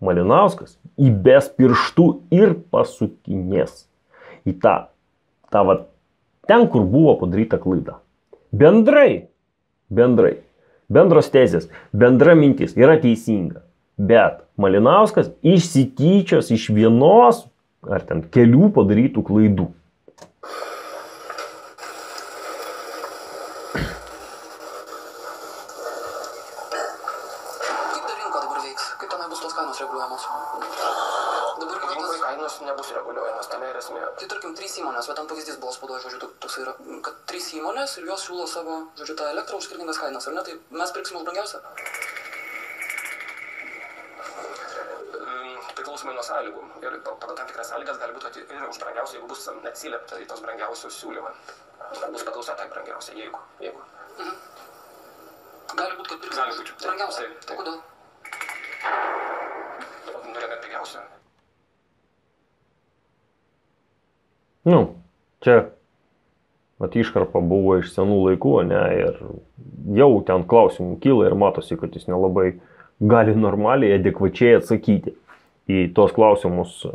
Malinauskas įbes pirštų ir pasukinės į ten, kur buvo padaryta klaida. Bendros tezės, bendra mintis yra teisinga. Bet Malinauskas išsityčios iš vienos ar ten kelių padarytų klaidų. Ir jos siūlo savo, tą elektrą už skirtingas kainas, ar ne? Tai mes pirksim už brangiausią. priklausomai nuo sąlygų. Ir pagal tam tikras sąlygas gali būti ir už brangiausią, jeigu bus neatsiliepta į tos brangiausius siūlymą. Bus paklausa tai brangiausia, jeigu. Gali būti, kad pirks brangiausia. Kodėl? Norėtumėt pigiausia. Čia iškarpa buvo iš senų laikų, ne, ir jau ten klausimų kyla ir matosi, kad jis nelabai gali normaliai, adekvačiai atsakyti į tos klausimus.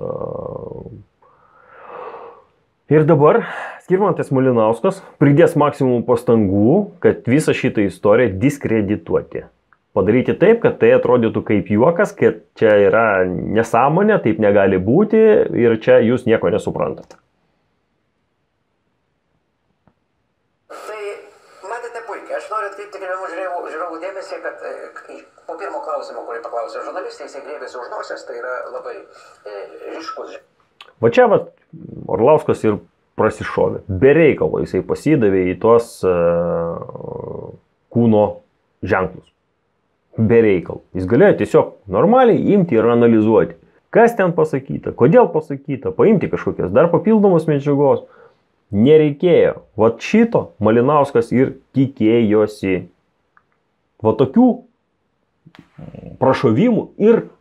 Ir dabar Skirmantas Malinauskas pridės maksimum pastangų, kad visą šitą istoriją diskredituoti. Padaryti taip, kad tai atrodytų kaip juokas, kad čia yra nesąmonė, taip negali būti ir čia jūs nieko nesuprantate. Aš noriu atkreipti gerbiamų žiūrovų dėmesį, kad po pirmo klausimo, kurį paklausė žurnalistai, jisai grėbėsi už nosies, tai yra labai ryškus. Va čia Orlauskas ir prasišovė. Be reikalo jisai pasidavė į tuos kūno ženklus. Be reikalo. Jis galėjo tiesiog normaliai imti ir analizuoti, kas ten pasakyta, kodėl pasakyta, paimti kažkokias dar papildomos medžiagos. Nereikėjo. Vat šito Malinauskas ir tikėjosi. Va tokių prašovimų ir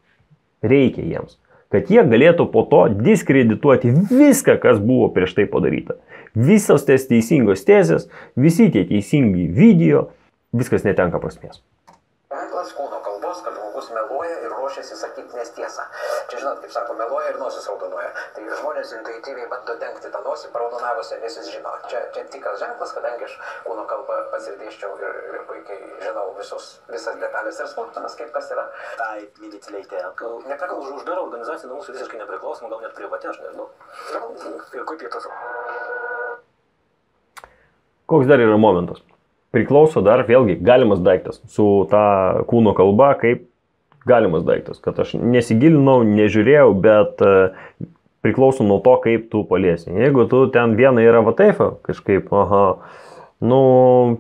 reikia jiems. Kad jie galėtų po to diskredituoti viską, kas buvo prieš tai padaryta. Visos ties teisingos tezės, visi tie teisingi video, viskas netenka prasmės. Ženklas kūno kalbos, kad žmogus meluoja ir ruošiasi sakyti nestiesą. Čia žinot, kaip sako, meluoja ir nosis raudonuoja. Tai žmonės intuityviai bando dengti tą nosį, paraudonavusią, nes jis žino. Čia tikras ženklas, kadangi aš kūno kalbą pats ir dėsčiau ir puikiai žinau visas detalės ir smulkmenas, kaip kas yra. Taip, mylėtiliai Nepriklausomai. Uždara organizacija nuo mūsų visiškai nepriklausoma, gal net privati, aš nežinau. Ir kaip jie tas... Koks dar yra momentas? Priklauso dar vėlgi galimas daiktas su ta kūno kalba kaip galimas daiktas, kad aš nesigilinau, nežiūrėjau, bet priklauso nuo to, kaip tu paliesi. Jeigu tu ten viena yra va taip, kažkaip,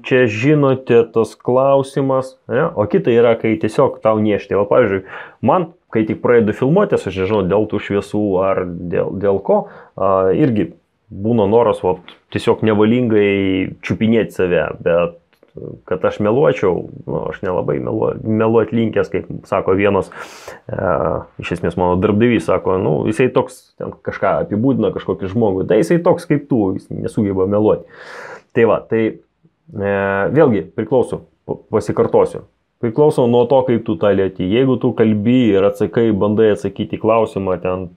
čia žinote tas klausimas, ne? O kita yra, kai tiesiog tau niešti. O pavyzdžiui, man, kai tik pradedu filmuotis, aš nežinau, dėl tų šviesų ar dėl ko, irgi būna noras tiesiog nevalingai čiupinėti save, bet kad aš meluočiau, aš nelabai meluot linkęs, kaip sako vienas, iš esmės mano darbdavys, sako, jisai toks, kažką apibūdina kažkokį žmogų, tai jisai toks kaip tu, jis nesugeba meluoti. Tai vėlgi priklauso, pasikartosiu, priklauso nuo to, kaip tu tą lieti. Jeigu tu kalbi ir atsakai, bandai atsakyti klausimą ten,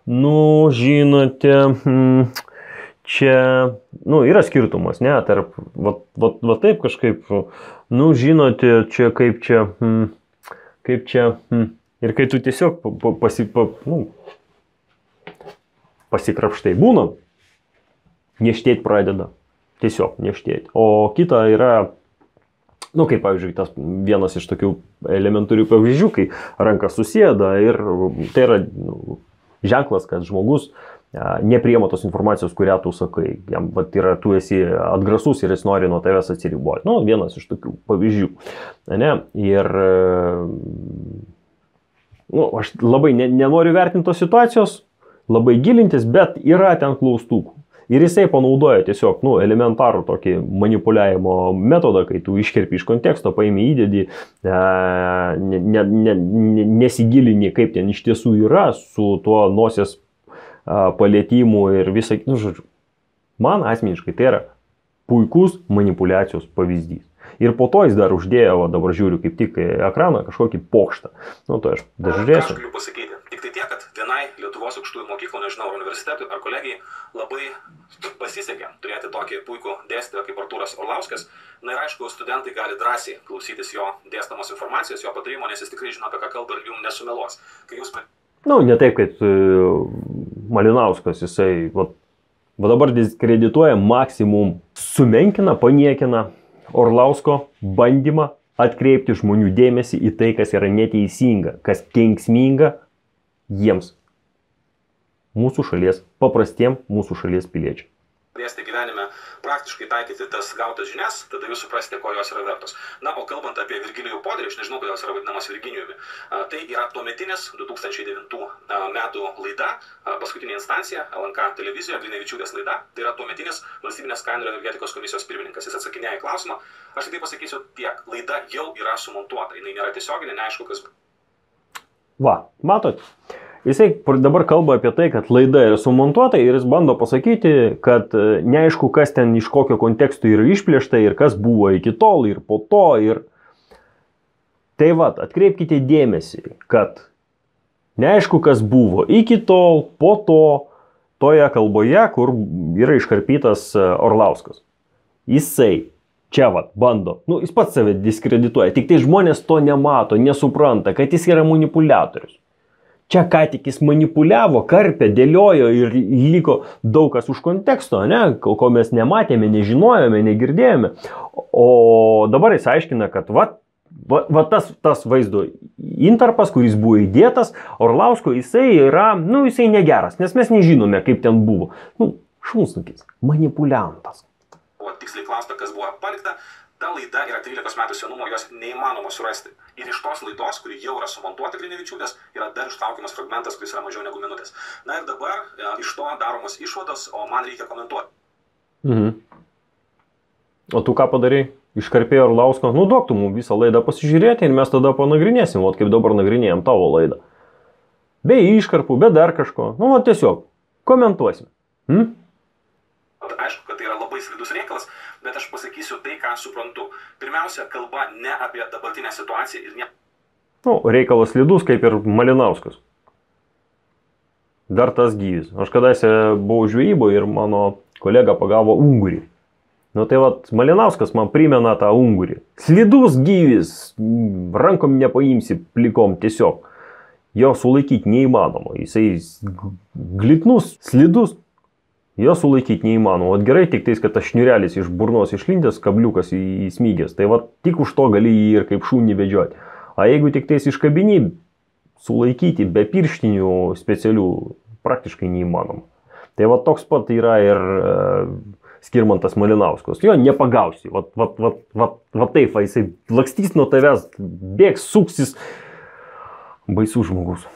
žinote, čia, yra skirtumas, ne, tarp, va taip kažkaip, žinote, čia kaip čia, ir kai tu tiesiog pasikrapštai būna, nieštėti pradeda, tiesiog nieštėti, o kita yra, kaip pavyzdžiui, tas vienas iš tokių elementarių pavyzdžių, kai rankas susėda ir tai yra ženklas, kad žmogus nepriima tos informacijos, kurią tu sakai. Jam tu esi atgrasus ir jis nori nuo tavęs atsiriboti. Vienas iš tokių pavyzdžių. Ne? Ir aš labai nenoriu vertinti tos situacijos, labai gilintis, bet yra ten klaustukų. Ir jisai panaudoja tiesiog elementarų tokį manipuliavimo metodą, kai tu iškerpi iš konteksto, paimi įdėdį, nesigilini, kaip ten iš tiesų yra su tuo nosies palietimu ir visą, žodžiu, man asmeniškai tai yra puikus manipulacijos pavyzdys. Ir po to jis dar uždėjo, dabar žiūriu kaip tik ekraną, kažkokį pokštą. Tai aš dar žiūrėsiu. Aš galiu pasakyti, tik tai tiek, kad vienai Lietuvos aukštųjų mokyklų, nežinau, universitetui ar kolegijai labai pasisekė turėti tokį puikų dėstytoją kaip Artūras Orlauskas. Ir aišku, studentai gali drąsiai klausytis jo dėstamos informacijos, jo patarimo, nes jis tikrai žino, apie ką kalba ir jums nesumeluos. Ne taip, kad Malinauskas, jisai dabar diskredituoja maksimum, sumenkina, paniekina Orlausko bandymą atkreipti žmonių dėmesį į tai, kas yra neteisinga, kas kenksminga jiems, mūsų šalies, paprastiem mūsų šalies piliečiam. pradėsite gyvenime praktiškai taikyti tas gautas žinias, tada jūs suprasite, ko jos yra vertos. Na, o kalbant apie Virgilijų Poderį, aš nežinau, kodėl jis yra vadinamas Virginijumi, tai yra tuometinis 2009 metų laida, paskutinė instancija, LNK televizijoje, Blinevičiūtės laida, tai yra tuometinis Valstybinės kainų ir energetikos komisijos pirmininkas, jis atsakinėja į klausimą. Aš tik pasakysiu tiek, laida jau yra sumontuota, jinai nėra tiesioginė, neaišku, kas. Va, matot? Jisai dabar kalba apie tai, kad laida yra sumontuota ir jis bando pasakyti, kad neaišku, kas ten iš kokio konteksto yra išplėšta ir kas buvo iki tol ir po to. Ir... Tai va, atkreipkite dėmesį, kad neaišku, kas buvo iki tol, po to, toje kalboje, kur yra iškarpytas Orlauskas. Jisai čia va, bando, jis pats save diskredituoja, tik tai žmonės to nemato, nesupranta, kad jis yra manipuliatorius. Čia ką tik jis manipuliavo, karpė, dėliojo ir liko daug kas už konteksto, ne? Ko mes nematėme, nežinojome, negirdėjome. O dabar jis aiškina, kad va tas vaizdo intarpas, kuris buvo įdėtas Orlausko, jisai yra, jisai negeras, nes mes nežinome, kaip ten buvo. Šunsnukis, manipuliantas. O tiksliai klausta, kas buvo palikta. Ta laida yra 13 metų senumo, jos neįmanoma surasti. Ir iš tos laidos, kuri jau yra sumontuota Blinevičiūtės, yra dar ištraukiamas fragmentas, kuris yra mažiau negu minutės. Na ir dabar iš to daromos išvados, o man reikia komentuoti. O tu ką padarai? Iškarpėjo Orlausko? Duok tu mums visą laidą pasižiūrėti ir mes tada panagrinėsim, kaip dabar nagrinėjom tavo laidą. Be iškarpų, be dar kažko. Tiesiog komentuosim. Aišku, kad tai yra labai slidus reikalas, bet aš pasakysiu tai, ką suprantu. Pirmiausia, kalba ne apie dabartinę situaciją ir ne... Reikalas slidus, kaip ir Malinauskas. Dar tas gyvis. Aš kadaise buvau žvejyboje ir mano kolega pagavo ungurį. Tai Malinauskas man primena tą ungurį. Slidus gyvis, rankom nepaimsi plikom tiesiog. Jo sulaikyti neįmanoma. Jisai glitnus, slidus. Jo sulaikyti neįmanoma. Gerai tik tais, kad tas šniurelis iš burnos išlindęs, kabliukas įsmygęs. Tai tik už to gali jį ir kaip šunį vedžioti. O jeigu tik tais iškabini, sulaikyti be pirštinių specialių praktiškai neįmanoma. Tai toks pat yra ir Skirmantas Malinauskas. Jo nepagausi. Taip, jisai lakstys nuo tavęs, bėgs, suksis. Baisus žmogus.